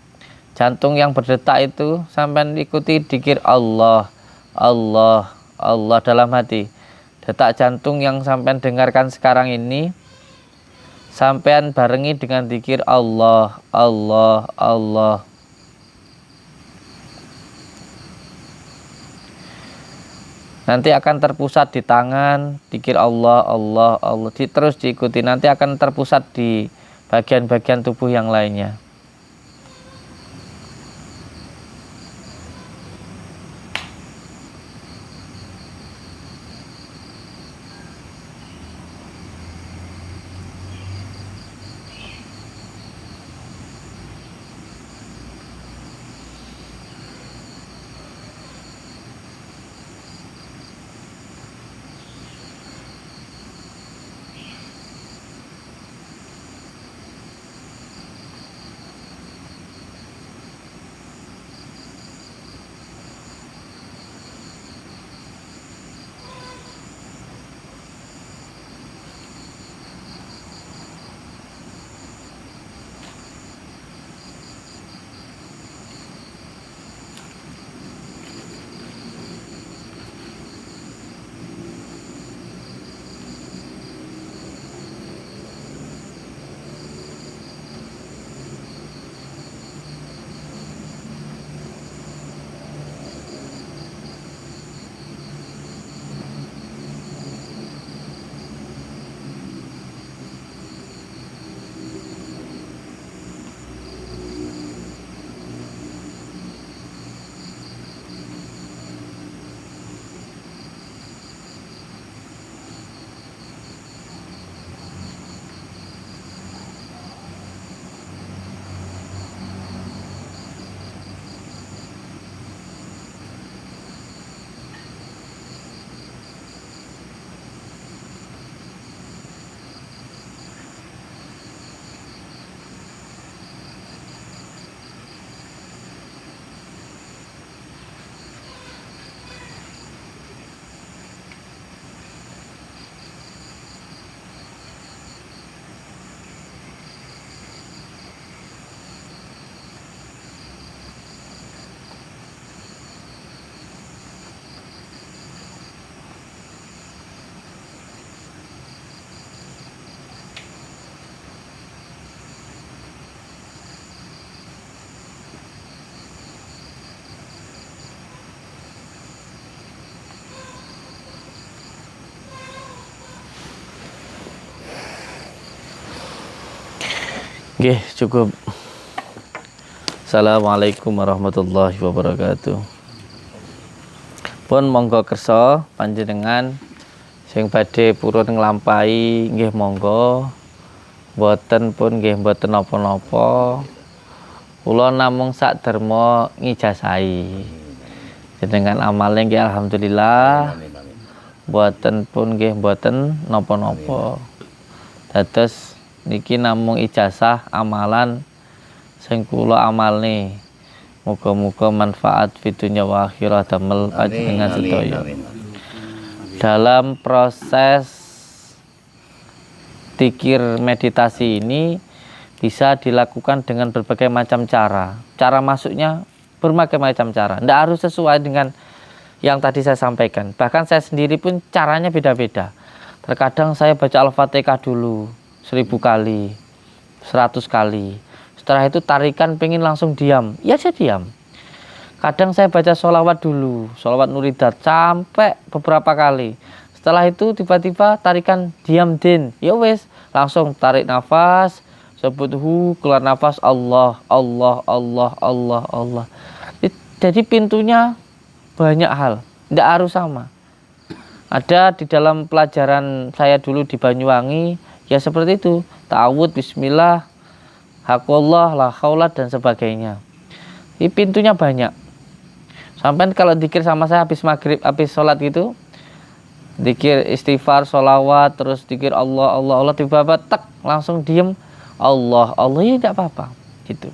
Jantung yang berdetak itu sampai ikuti dikir Allah, Allah, Allah dalam hati. detak jantung yang sampean dengarkan sekarang ini sampean barengi dengan zikir Allah, Allah, Allah. Nanti akan terpusat di tangan, zikir Allah, Allah, Allah. Terus diikuti, nanti akan terpusat di bagian-bagian tubuh yang lainnya. Oke, cukup. Assalamualaikum warahmatullahi wabarakatuh. Pun monggo kersa panjenengan sing badhe purun nglampahi nggih monggo. Mboten pun nggih mboten napa-napa. Kula namung sak derma ngijazahi. Jenengan amale nggih alhamdulillah. Mboten pun nggih mboten napa-napa. Dados niki namung ijazah amalan sing kula amalne. Muga-muga manfaat fid dunya wa akhirah damel panjenengan sedaya. Dalam proses zikir meditasi ini bisa dilakukan dengan berbagai macam cara. Cara masuknya berbagai macam cara. Tidak harus sesuai dengan yang tadi saya sampaikan. Bahkan saya sendiri pun caranya beda-beda. Terkadang saya baca Al-Fatihah dulu 1000 kali, 100 kali. Setelah itu tarikan pengen langsung diam, ya saya diam. Kadang saya baca sholawat dulu, sholawat nuridat sampai beberapa kali. Setelah itu tiba-tiba tarikan diam din, ya wes langsung tarik nafas, sebut keluar nafas Allah, Allah, Allah, Allah, Allah. Jadi pintunya banyak hal, tidak harus sama. Ada di dalam pelajaran saya dulu di Banyuwangi, ya seperti itu, ta'awud, bismillah, haqqullah, la haula dan sebagainya. Ini pintunya banyak. Sampai kalau dikir sama saya habis maghrib, habis sholat gitu, dikir istighfar, sholawat, terus dikir Allah, Allah, Allah, tiba-tiba tek langsung diem, Allah, Allah, ya tidak apa-apa, gitu.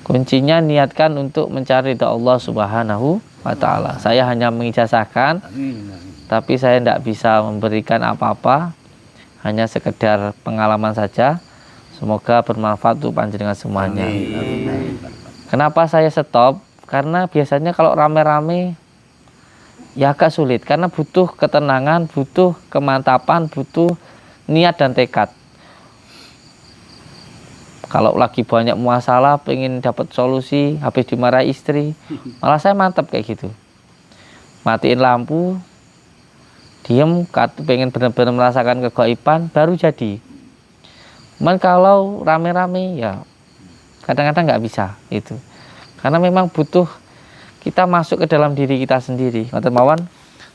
Kuncinya niatkan untuk mencari ridha Allah Subhanahu wa Ta'ala. Saya hanya mengijazahkan, tapi saya tidak bisa memberikan apa-apa. Hanya sekedar pengalaman saja. Semoga bermanfaat untuk panjenengan semuanya. Kenapa saya stop? Karena biasanya kalau rame-rame ya agak sulit karena butuh ketenangan, butuh kemantapan, butuh niat dan tekad. Kalau lagi banyak masalah, pengen dapat solusi, habis dimarahi istri, malah saya mantap kayak gitu. Matiin lampu, diem, pengen benar-benar merasakan kegaiban, baru jadi. Cuman kalau rame-rame ya kadang-kadang nggak bisa itu. Karena memang butuh kita masuk ke dalam diri kita sendiri. Ngoten mawon.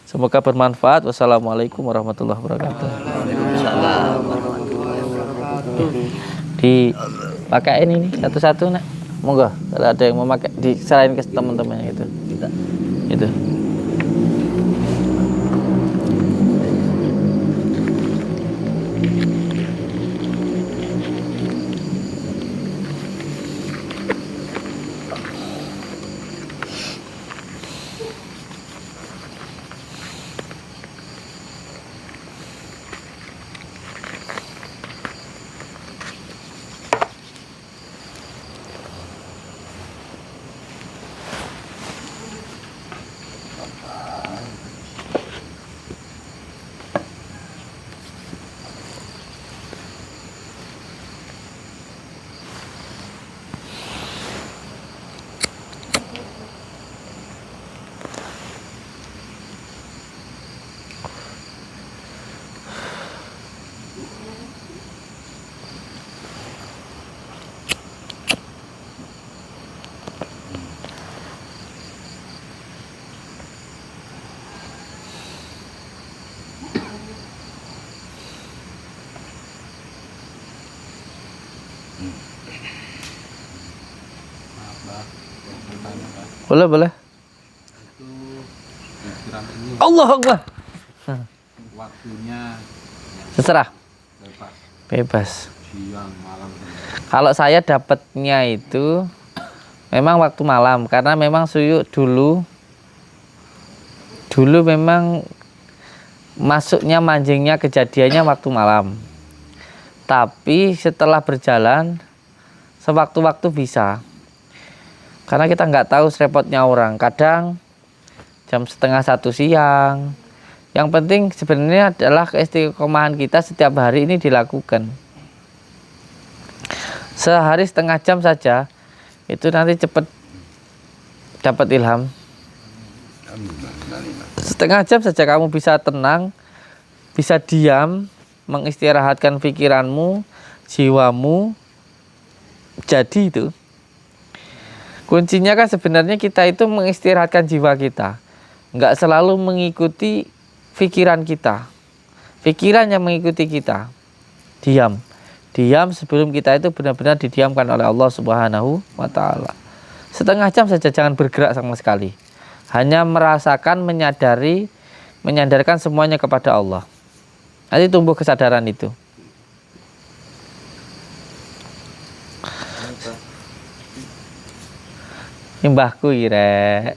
Semoga bermanfaat. Wassalamualaikum warahmatullahi wabarakatuh. Dipakai ini satu-satu nak. Monggo kalau ada yang mau pakai diserahin ke teman-temannya itu. Itu. Boleh, boleh. Itu pikiran ini Allah Akbar. waktunya Terserah. bebas, Bebas. siang, malam. Kalau saya dapatnya itu memang waktu malam karena memang Suyuk dulu memang masuknya mancingnya kejadiannya waktu malam. Tapi setelah berjalan sewaktu-waktu bisa. Karena kita nggak tahu serepotnya orang. Kadang jam 12:30 siang. Yang penting sebenarnya adalah keistiqomahan kita setiap hari ini dilakukan. Sehari setengah jam saja itu nanti cepat dapat ilham. Setengah jam saja kamu bisa tenang, bisa diam, mengistirahatkan pikiranmu, jiwamu. Jadi itu kuncinya kan sebenarnya kita itu mengistirahatkan jiwa kita, nggak selalu mengikuti pikiran kita. Pikiran yang mengikuti kita. Diam sebelum kita itu benar-benar didiamkan oleh Allah Subhanahu wa Ta'ala. Setengah jam saja, jangan bergerak sama sekali. Hanya merasakan, menyadarkan semuanya kepada Allah. Nanti tumbuh kesadaran itu. Mbahku ire.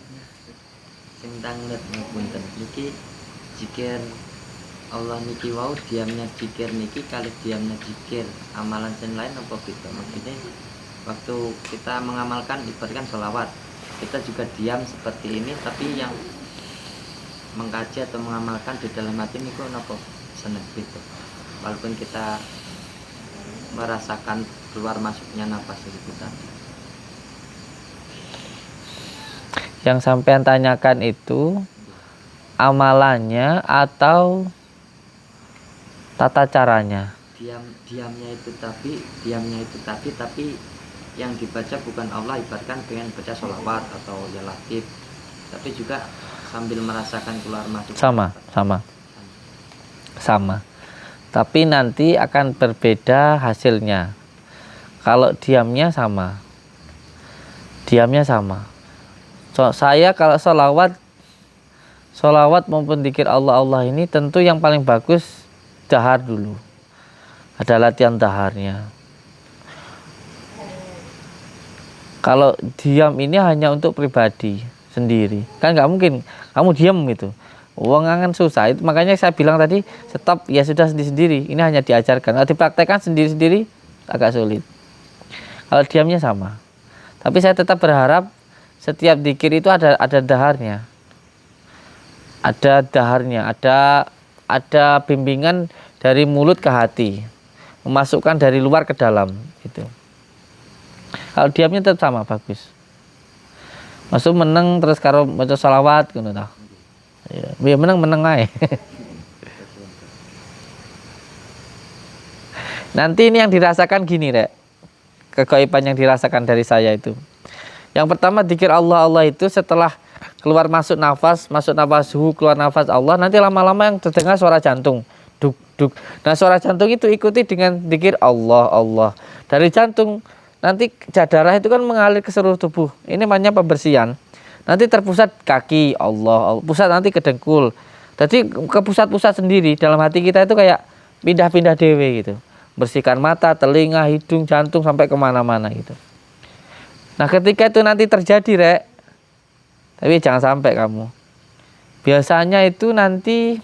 Sing tanglet ngapunten niki zikir Allah niki wau diamnya zikir niki kali diamnya zikir amalan sing lain apa beda? Maksudnya waktu kita mengamalkan ibaratkan sholawat kita juga diam seperti ini tapi yang mengkaji atau mengamalkan di dalam hati niku napa seneng gitu. Walaupun kita merasakan keluar masuknya napas itu tadi. Yang sampean tanyakan itu amalannya atau tata caranya? Diamnya itu tapi yang dibaca bukan Allah, ibaratkan pengen baca sholawat atau ya latif, tapi juga sambil merasakan keluar masuk. Sama. Tapi nanti akan berbeda hasilnya. Kalau diamnya sama. Saya kalau sholawat maupun dzikir Allah ini tentu yang paling bagus dahar dulu. Ada latihan daharnya. Kalau diam ini hanya untuk pribadi sendiri, kan nggak mungkin kamu diam gitu. Uang kan susah. Itu makanya saya bilang tadi stop, ya sudah sendiri-sendiri. Ini hanya diajarkan. Kalau dipraktekkan sendiri-sendiri agak sulit. Kalau diamnya sama. Tapi saya tetap berharap setiap dzikir itu ada daharnya. ada daharnya, ada bimbingan dari mulut ke hati, memasukkan dari luar ke dalam gitu. Kalau diamnya tetap sama bagus. Masuk meneng terus karo maca selawat ngono ta. Ya, meneng ae. Nanti ini yang dirasakan gini, Rek. Kegaiban yang dirasakan dari saya itu. Yang pertama zikir Allah itu setelah keluar masuk nafas keluar nafas Allah, nanti lama-lama yang terdengar suara jantung. Duk duk. Nah, suara jantung itu ikuti dengan zikir Allah. Dari jantung nanti darah itu kan mengalir ke seluruh tubuh. Ini namanya pembersihan. Nanti terpusat kaki Allah, pusat nanti ke dengkul. Jadi ke pusat-pusat sendiri dalam hati kita itu kayak pindah-pindah dewe gitu. Bersihkan mata, telinga, hidung, jantung sampai kemana-mana gitu. Nah, ketika itu nanti terjadi, Rek, tapi jangan sampai kamu. Biasanya itu nanti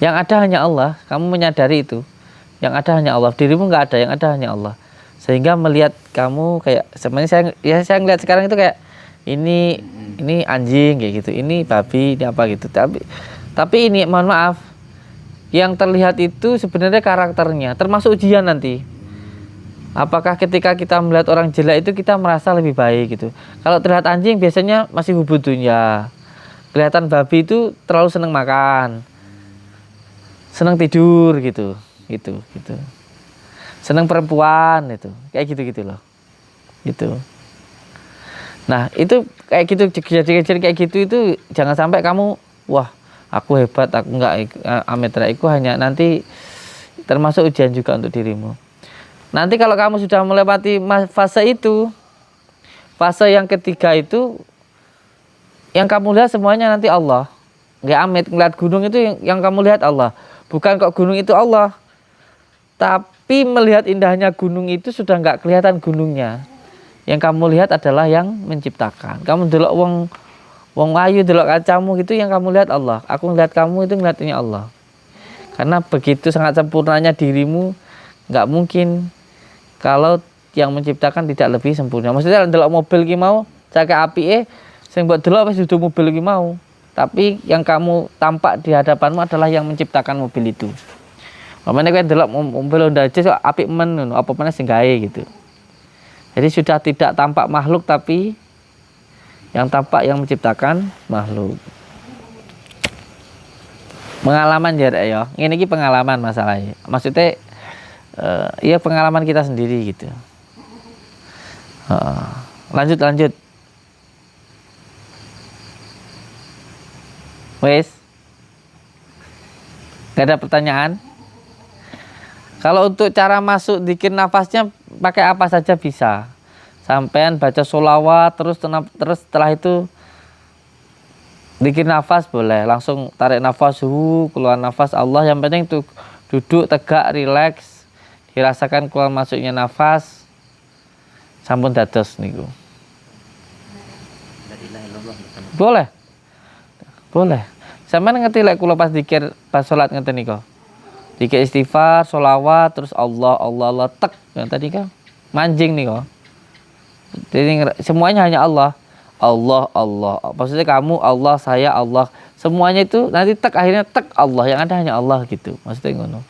yang ada hanya Allah. Kamu menyadari itu. Yang ada hanya Allah. Dirimu nggak ada, yang ada hanya Allah. Sehingga melihat kamu kayak sebenarnya saya ngeliat sekarang itu kayak ini anjing kayak gitu, ini babi, ini apa gitu. Tapi ini mohon maaf, yang terlihat itu sebenarnya karakternya, termasuk ujian nanti. Apakah ketika kita melihat orang jelek itu kita merasa lebih baik gitu. Kalau terlihat anjing biasanya masih hubud dunya. Kelihatan babi itu terlalu seneng makan, seneng tidur gitu. Seneng perempuan itu, kayak gitu loh. Gitu. Nah, itu kayak gitu, kejadian kayak gitu itu jangan sampai kamu, wah, aku hebat, aku enggak, ametra itu hanya nanti termasuk ujian juga untuk dirimu. Nanti kalau kamu sudah melewati fase itu, fase yang ketiga itu, yang kamu lihat semuanya nanti Allah. Nggak amit, ngeliat gunung itu yang kamu lihat Allah. Bukan kok gunung itu Allah, tapi melihat indahnya gunung itu sudah nggak kelihatan gunungnya. Yang kamu lihat adalah yang menciptakan. Kamu delok wong ayu, delok kacamu gitu, yang kamu lihat Allah. Aku ngeliat kamu itu ngeliatnya Allah. Karena begitu sangat sempurnanya dirimu, nggak mungkin kalau yang menciptakan tidak lebih sempurna. Maksudnya delok mobil ki mau, cake apike sing mbok delok wis dudu mobil ki mau. Tapi yang kamu tampak di hadapanmu adalah yang menciptakan mobil itu. Mamane kowe delok mobil Honda Jazz kok apik men ngono, apa meneh sing gawe gitu. Jadi sudah tidak tampak makhluk, tapi yang tampak yang menciptakan makhluk. Pengalaman ya, ini pengalaman masalahnya. Maksudnya ya pengalaman kita sendiri gitu. Lanjut. Wes, gak ada pertanyaan? Kalau untuk cara masuk zikir nafasnya pakai apa saja bisa. Sampean baca sholawat terus setelah itu zikir nafas boleh. Langsung tarik nafas, keluar nafas Allah. Yang penting tuh duduk tegak, rileks, dirasakan keluar masuknya nafas. Sampun dados niku. Boleh. Sampean ngerti lek kula pas zikir pas salat ngeten niku. Zikir istighfar, sholawat, terus Allah tek. Yang tadi kan manjing nih kok. Jadi semuanya hanya Allah. Maksudnya kamu Allah, saya Allah. Semuanya itu nanti tek, akhirnya tek Allah. Yang ada hanya Allah gitu. Maksudnya ngono.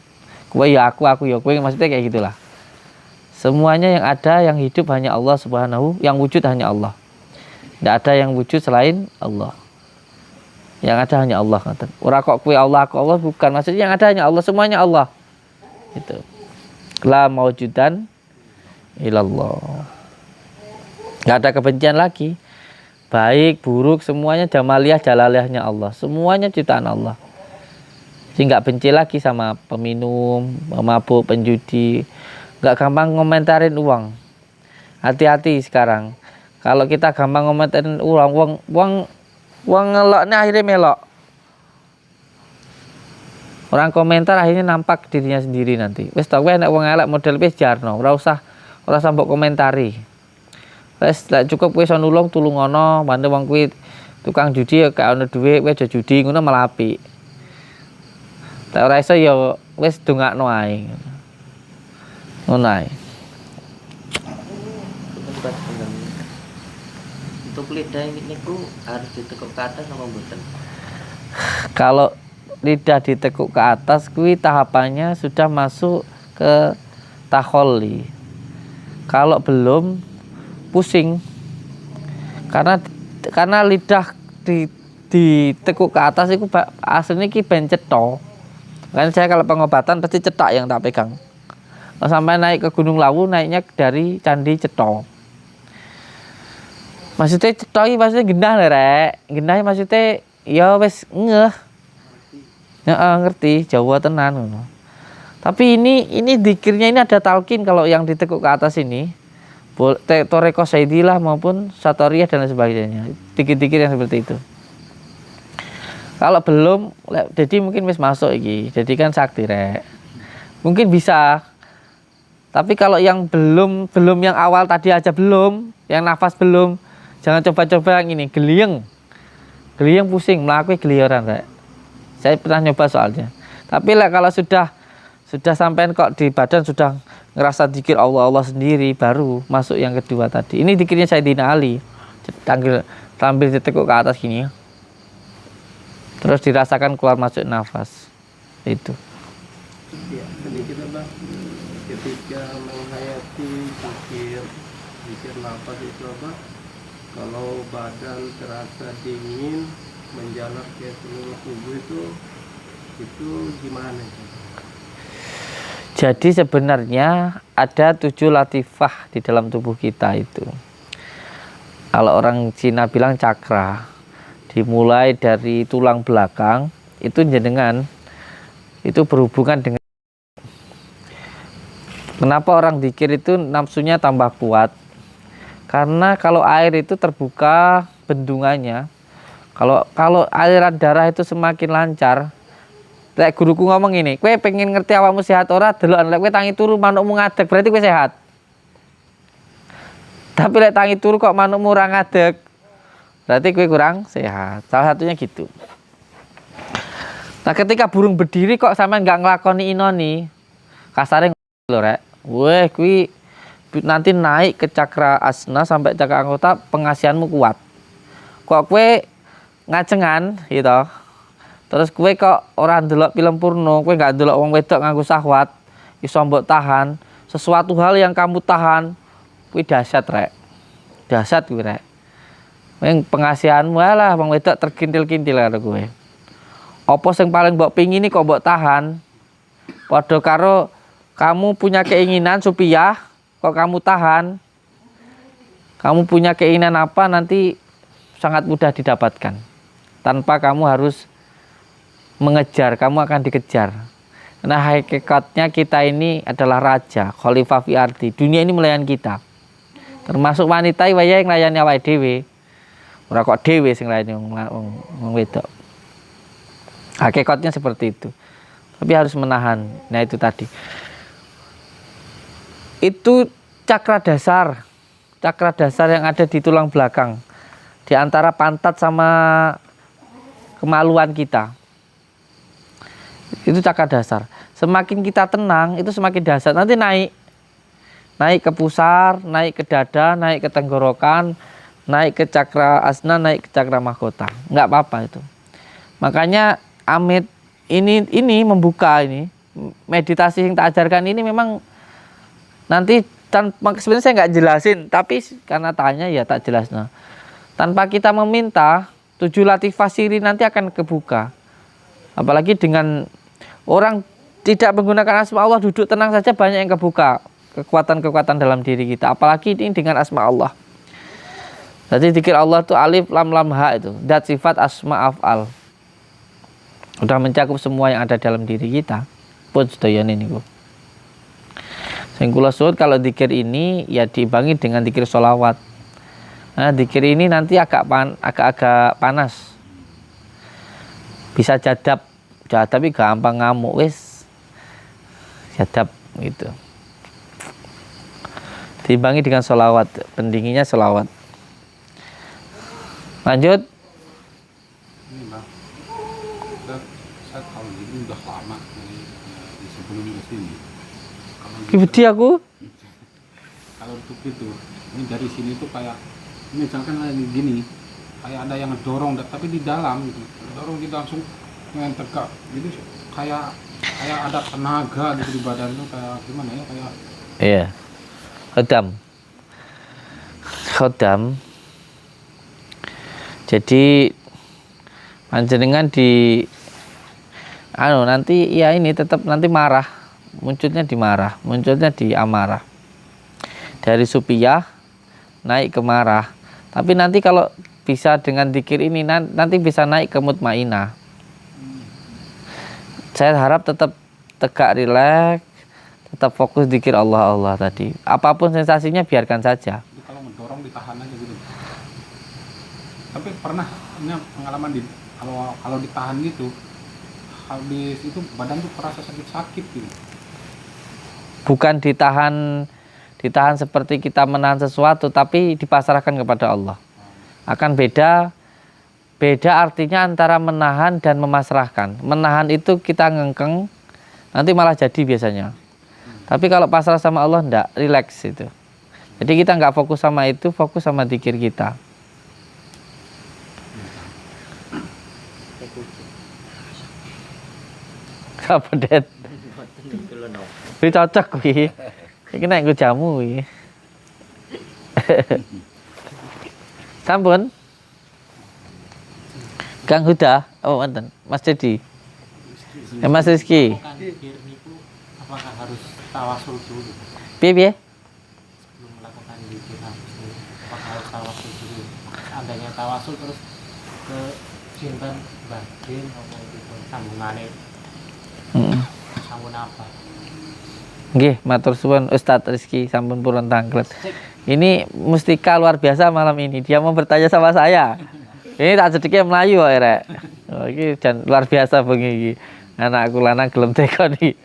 Kowe ya aku ya kowe, maksudnya kayak gitulah. Semuanya yang ada, yang hidup hanya Allah Subhanahu, yang wujud hanya Allah. Tidak ada yang wujud selain Allah. Yang ada hanya Allah. Ora kok kue Allah, aku Allah, bukan. Maksudnya yang ada hanya Allah, semuanya Allah. Gitu. La maujudan ilallah. Gak ada kebencian lagi. Baik, buruk, semuanya jamaliyah, jalaliyahnya Allah. Semuanya ciptaan Allah. Jadi gak benci lagi sama peminum, pemabuk, penjudi. Gak gampang ngomentarin uang. Hati-hati sekarang. Kalau kita gampang ngomentarin uang ngeloknya akhirnya melok. Orang komentar akhirnya nampak dirinya sendiri nanti. Wes tau nek wong elek model wis jarno, ora usah mbok komentari. Wes lek cukup kowe iso nulung tulungono, bantu wong kuwi tukang judi ya gak ono dhuwit, kowe aja judi ngono malah apik. Lek ora iso ya wis dongakno ae. Ngono ae. Untuk lidah niku harus ditekuk ke atas apa mboten? Kalau lidah ditekuk ke atas kuwi tahapannya sudah masuk ke takholli. Kalau belum pusing. Karena lidah ditekuk ke atas itu aslinya ki ben cetha. Kan saya kalau pengobatan pasti cetak yang tak pegang. Kalau sampai naik ke Gunung Lawu naiknya dari Candi Cetha. Maksudnya cetha iki maksudnya genah lho rek. Genah maksudnya ya wis ngeh. Heeh, ngerti Jawa tenan ngono. Tapi ini zikirnya ini ada talqin kalau yang ditekuk ke atas ini. Toreko Saidilah maupun Satoriyah dan lain sebagainya. Dikit-dikit yang seperti itu. Kalau belum, jadi mungkin wis masuk iki. Jadi kan sakti rek. Mungkin bisa. Tapi kalau yang belum yang awal tadi aja belum, yang nafas belum, jangan coba-coba yang ini, geliyeng. Geliyeng pusing, melakukan geliyoran rek. Saya pernah nyoba soalnya. Tapi kalau sudah sampai kok di badan sudah ngerasa zikir Allah sendiri, baru masuk yang kedua tadi. Ini zikirnya Sayyidina Ali. Tampil ditekuk ke atas gini. Terus dirasakan keluar masuk nafas. Itu. Ya, sedikit Bang. Ketika menghayati zikir nafas itu apa? Kalau badan terasa dingin menjalar ke seluruh tubuh itu gimana? Jadi sebenarnya ada 7 latifah di dalam tubuh kita itu. Kalau orang Cina bilang cakra. Dimulai dari tulang belakang itu jenengan itu berhubungan dengan kenapa orang zikir itu nafsunya tambah kuat, karena kalau air itu terbuka bendungannya, kalau aliran darah itu semakin lancar. Lek guruku ngomong ini, kowe pengen ngerti awakmu sehat ora, delokan lek kowe tangi turu manukmu ngadeg berarti kowe sehat. Tapi lek tangi turu kok manukmu ora ngadeg berarti kowe kurang sehat. Salah satunya gitu. Nah, ketika burung berdiri kok sampean nggak ngelakoni inoni, kasarnya lho rek. Weh, kuwi nanti naik ke cakra asna sampai cakra anggota, pengasihanmu kuat. Kok kowe ngacengan gitu. Terus kowe kok ora ndelok film porno, kowe nggak ndelok wong wedok nganggo syahwat, iso mbok tahan. Sesuatu hal yang kamu tahan, kuwi dahsyat rek. Dahsyat kuwi rek. Pengasihanmu lah wong wedok terkintil-kintil karo kowe. Apa sing paling mbok pingini kok mbok tahan? Padha karo kamu punya keinginan supaya kok kamu tahan. Kamu punya keinginan apa nanti sangat mudah didapatkan. Tanpa kamu harus mengejar, kamu akan dikejar. Nah, hakikatnya kita ini adalah raja, khalifah fi ardi. Dunia ini melayani kita. Termasuk wanita wayahe nglayani awake dhewe. Ora kok dhewe sing lain wong wedok. Hakikatnya seperti itu. Tapi harus menahan. Nah, itu tadi. Itu cakra dasar. Cakra dasar yang ada di tulang belakang. Di antara pantat sama kemaluan kita. Itu cakra dasar. Semakin kita tenang, itu semakin dahsyat. Nanti naik. Naik ke pusar, naik ke dada, naik ke tenggorokan, naik ke cakra asna, naik ke cakra mahkota. Enggak apa-apa itu. Makanya Amit ini membuka ini meditasi yang tak ajarkan ini memang nanti sebenarnya saya nggak jelasin, tapi karena tanya ya tak jelas. Nah, tanpa kita meminta 7 latifah siri nanti akan kebuka. Apalagi dengan orang tidak menggunakan asma Allah, duduk tenang saja banyak yang kebuka kekuatan-kekuatan dalam diri kita. Apalagi ini dengan asma Allah. Jadi zikir Allah itu alif lam lam ha itu, dat sifat asma af'al. Udah mencakup semua yang ada dalam diri kita. Pun sedayane niku. Sing kula suwun kalau zikir ini ya diimbangi dengan zikir sholawat. Nah, zikir ini nanti agak-agak panas. Bisa jadab tapi gampang ngamuk wis. Jadab gitu. Diimbangi dengan sholawat, pendinginnya sholawat. Lanjut. Ini Bang, saya tahu ini udah lama di sebelum ke sini. Gimana aku? Kalau untuk itu, ini dari sini tuh kayak misalkan lagi gini, kayak ada yang ngedorong tapi di dalam gitu, dorong kita langsung dengan tegak, jadi kayak ada tenaga gitu di badan lu, kayak gimana ya, kayak Iya. Khodam. Jadi panjenengan di nanti ya ini tetap nanti marah, munculnya di amarah. Dari supiyah naik ke marah. Tapi nanti kalau bisa dengan zikir ini nanti bisa naik ke mutmainah. Saya harap tetap tegak, rileks, tetap fokus zikir Allah tadi. Apapun sensasinya biarkan saja. jadi kalau ngedorong ditahan aja gitu. Tapi pernah punya pengalaman kalau ditahan gitu, habis itu badan tuh terasa sakit gitu. Bukan ditahan seperti kita menahan sesuatu, tapi dipasrahkan kepada Allah. Akan beda artinya antara menahan dan memasrahkan. Menahan itu kita ngengkeng, nanti malah jadi biasanya. Tapi kalau pasrah sama Allah enggak, rileks itu. Jadi kita enggak fokus sama itu, fokus sama zikir kita. Apa det? Wih cocok wih. Iki nek nggo jamu wih. Sampun. Kang Huda, oh wonten. Mas Dedi. Mas Rizky. Apakah harus tawasul dulu Piye? sebelum melakukan zikir? Apakah harus tawasul dulu? Seandainya tawasul terus ke sinten batin apa itu sambungane sambung apa? Nggih, matur suwun Ustadz Rizky sampun purun tanglet. Ini mustika luar biasa malam ini. Dia mau bertanya sama saya. Ini tak sedikit Melayu kok rek. Oh, ini dan luar biasa bengi iki. Anakku lanang gelem tekoni.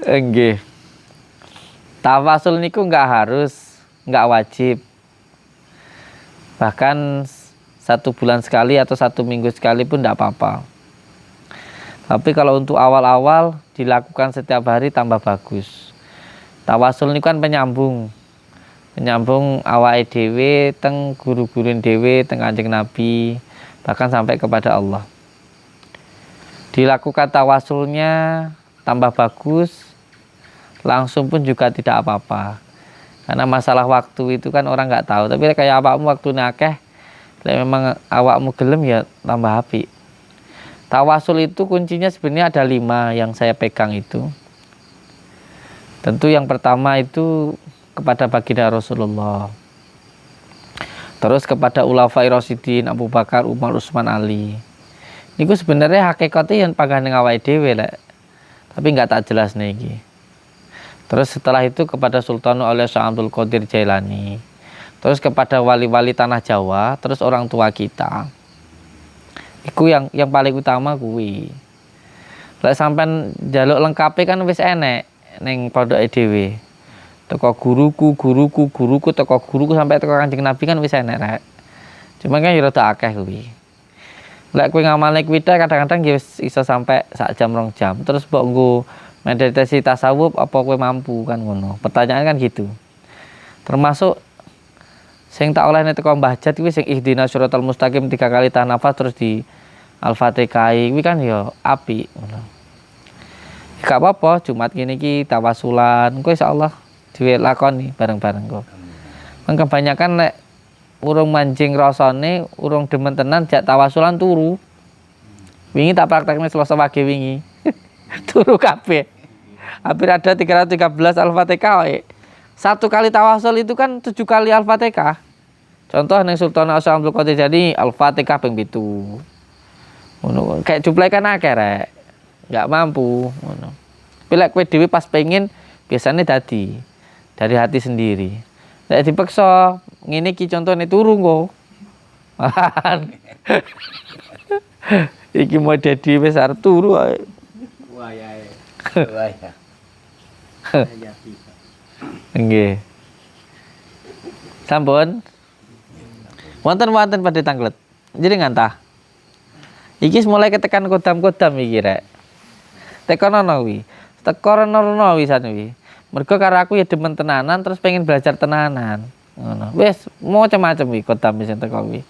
Nggih. Tawasul niku enggak wajib. Bahkan 1 bulan sekali atau 1 minggu sekali pun enggak apa-apa. Tapi kalau untuk awal-awal dilakukan setiap hari tambah bagus. Tawasul niku kan penyambung awake dhewe teng guru-gurun dhewe teng Kanjeng Nabi, bahkan sampai kepada Allah. Dilakukan tawasulnya tambah bagus, langsung pun juga tidak apa-apa. Karena masalah waktu itu kan orang nggak tahu. Tapi kayak awakmu waktu akeh, memang awakmu gelem ya tambah api. Tawasul itu kuncinya sebenarnya ada 5 yang saya pegang itu. Tentu yang pertama itu kepada baginda Rasulullah. Terus kepada Ulafai Rasyidin Abu Bakar, Umar, Utsman, Ali. Niku sebenarnya hakikatnya yang pangganing awake dhewe lek. Tapi enggak tak jelas niki. Terus setelah itu kepada Sultanul Aulia Syekh Abdul Qadir Jailani. Terus kepada wali-wali tanah Jawa, terus orang tua kita. Iku yang paling utama kuwi. Lek sampean njaluk lengkape kan wis enek ning pondoke dhewe. Teko guruku teko guruku sampai teko Kanjeng Nabi kan wis enek rek. Cuma kan ya rada akeh kuwi. Lek kowe ngamalne kuwi kadang-kadang ya wis iso sampai 1 jam 2 jam. Terus mbok nggo meditasi tasawuf apa kowe mampu kan ngono. Pertanyaan kan gitu. Termasuk sing tak olehne teko Mbah Jat kuwi sing ihdinas siratal mustaqim 3 kali tahan nafas terus di Al-Fatihah kuwi kan ya apik ngono. Gak apa-apa Jumat gini iki tawasulan engko insyaallah dhewe lakoni bareng-bareng kok. Kan kebanyakan nek urung mancing rasane, urung demen tenan jak tawasulan turu. Wingi tak praktekne Selasa wage wingi. Turu kabeh. Hampir ada 313 Al-Fatihah wae. 1 kali tawasul itu kan 7 kali Al-Fatihah. Contoh ning Sultan Syekh Abdul Qadir jadi Al-Fatihah ping 7. Ngono kayak juplek kan akeh rek. Enggak mampu ngono. Pilek kowe dhewe pas pengen biasanya dari hati sendiri. Nek dipaksa ngene iki contone turu kok. Iki mau dadi wis arep turu ae. Wayahe. Nggih. Sampun. Wonten pada tanglet. Jadi ngantah. Iki mulai ketekan kodam-kodam iki rek. Tekonono wi. Tekonono wi san wi. Mergo karo aku ya demen tenanan terus pengen belajar tenanan. ngono. Wis macam-macam iki kodam sing teko kuwi.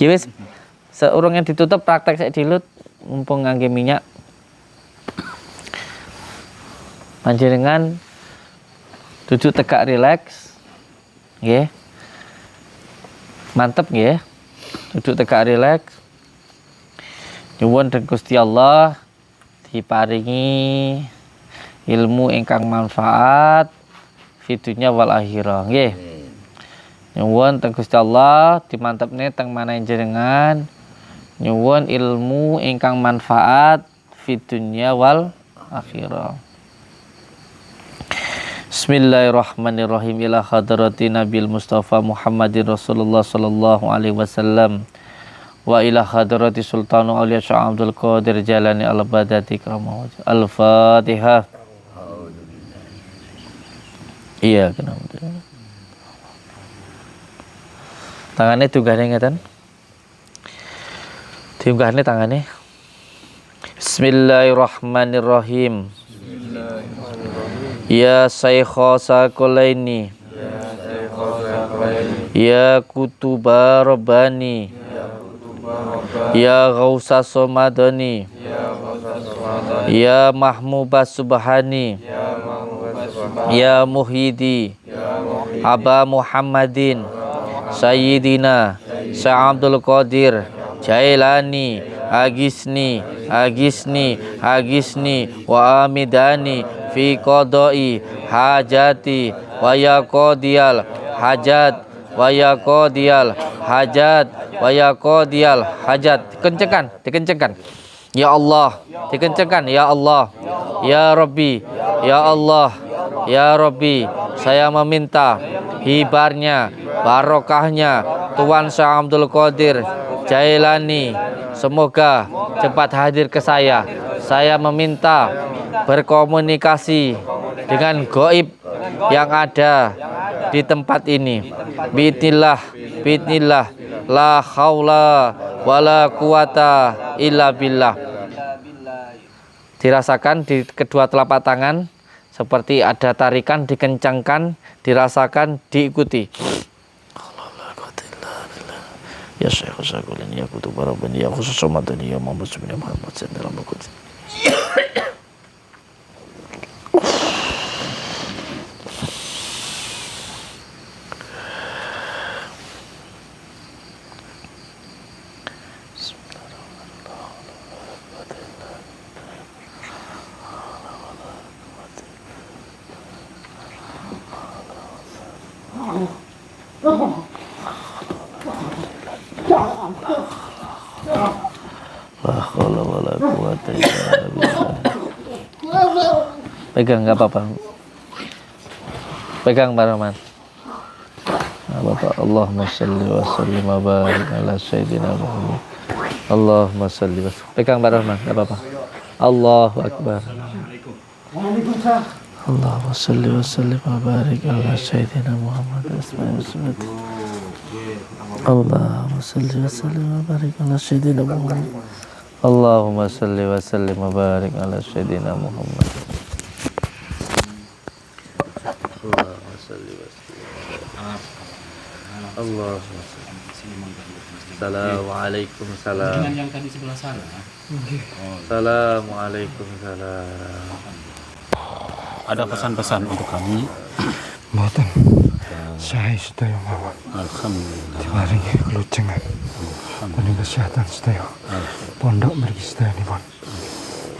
Ya wis seurunge ditutup praktek sik dilut mumpung ngangge minyak. Panjenengan duduk tegak rileks. Nggih. Mantep nggih. Duduk tegak rileks. Nyuwun den Gusti Allah diparingi ilmu ingkang manfaat fi dunya wal akhirah nggih. Nyuwun teng Gusti Allah dimantepne teng manahe jenengan nyuwun ilmu ingkang manfaat fi dunya wal akhirah. Bismillahirrahmanirrahim ila hadratin Nabil Mustafa Muhammadin Rasulullah sallallahu alaihi wasallam wa ila hadrati Sultanu Auliya Syekh Abdul Qadir Jalani al-Badati Kramah Al-Fatihah. Iya kenapa? Tangannya tunggahnya ngeten. Tunggahnya tangannya. Bismillahirrahmanirrahim. Ya Saykha Sakulaini. Ya Kutuba Rabbani. Ya Ghausa Somadani. Ya Mahmuba Subhani. Ya Muhyidi. Aba Muhammadin. Sayyidina Syekh Abdul Qadir Jailani Agisni wa amidani fi qada'i hajati wa ya qadiyal hajat wa ya qadiyal hajat wa ya qadiyal hajat. Dikencengkan ya Allah, dikencengkan ya Allah, ya Rabbi, ya Allah, ya Rabbi, saya meminta hibarnya, barokahnya Tuan Syekh Abdul Qadir Jailani semoga cepat hadir ke saya. Saya meminta berkomunikasi dengan gaib yang ada di tempat ini. Bismillah, la haula wala quwata illa billah. Dirasakan di kedua telapak tangan seperti ada tarikan, dikencangkan, dirasakan, diikuti. Ya Syekh Sakulin, ya Kutuba Rabbani, ya Khusus Somadani, ya Muhammad Subhanahu Muhammad Sallallahu Alaihi Wasallam. Pegang nggak apa-apa. Pegang Pak Rahman. Nggak apa-apa. Allahumma sholli wa sallim wa barik ala sayyidina Muhammad. Allahumma sholli wa sallim. Pegang Pak Rahman, nggak apa-apa. Allahu Akbar. Allahumma sholli wa sallim wa barik ala sayyidina Muhammad. Allahumma sholli wa sallim wa barik ala sayyidina Muhammad. Allahumma sholli wa sallim wa barik ala sayyidina Muhammad. Allahumma sholli wa sallim. Allahumma Assalamualaikum salam. Dengan yang tadi sebelah sana. Assalamualaikum salam. Ada pesan-pesan untuk kami. Mboten. Saya sedaya mawon. Alhamdulillah. Diparingi kelucengan. Paling kesehatan sedaya. Pondok mriki sedayanipun.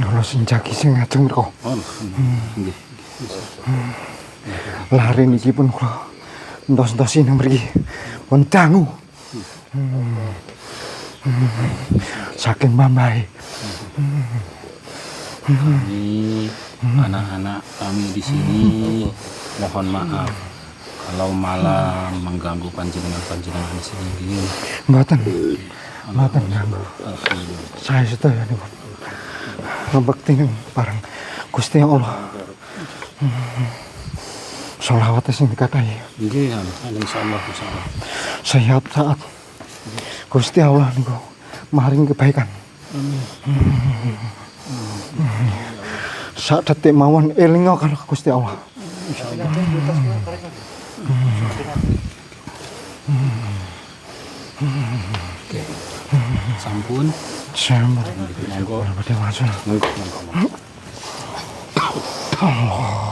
Allah sing jagi sing ngajeng mriku. Alhamdulillah. Lare niki pun kula entos-entosi nang mriki. Pun dangu. Saking mamahe. Kami anak-anak kami di sini mohon maaf kalau malam mengganggu panjenengan di sini. Mboten ganggu. Saya sedayanipun ngabekti parang Gusti Allah. Sholawat sing dikatahi. Nggih, insyaallah. Setiap saat Gusti Allah niku maring kebaikan. Saat detik mawon elinga karo Gusti Allah. Sampun. Sampun. Monggo. Badhe maju. Monggo, monggo. Allah.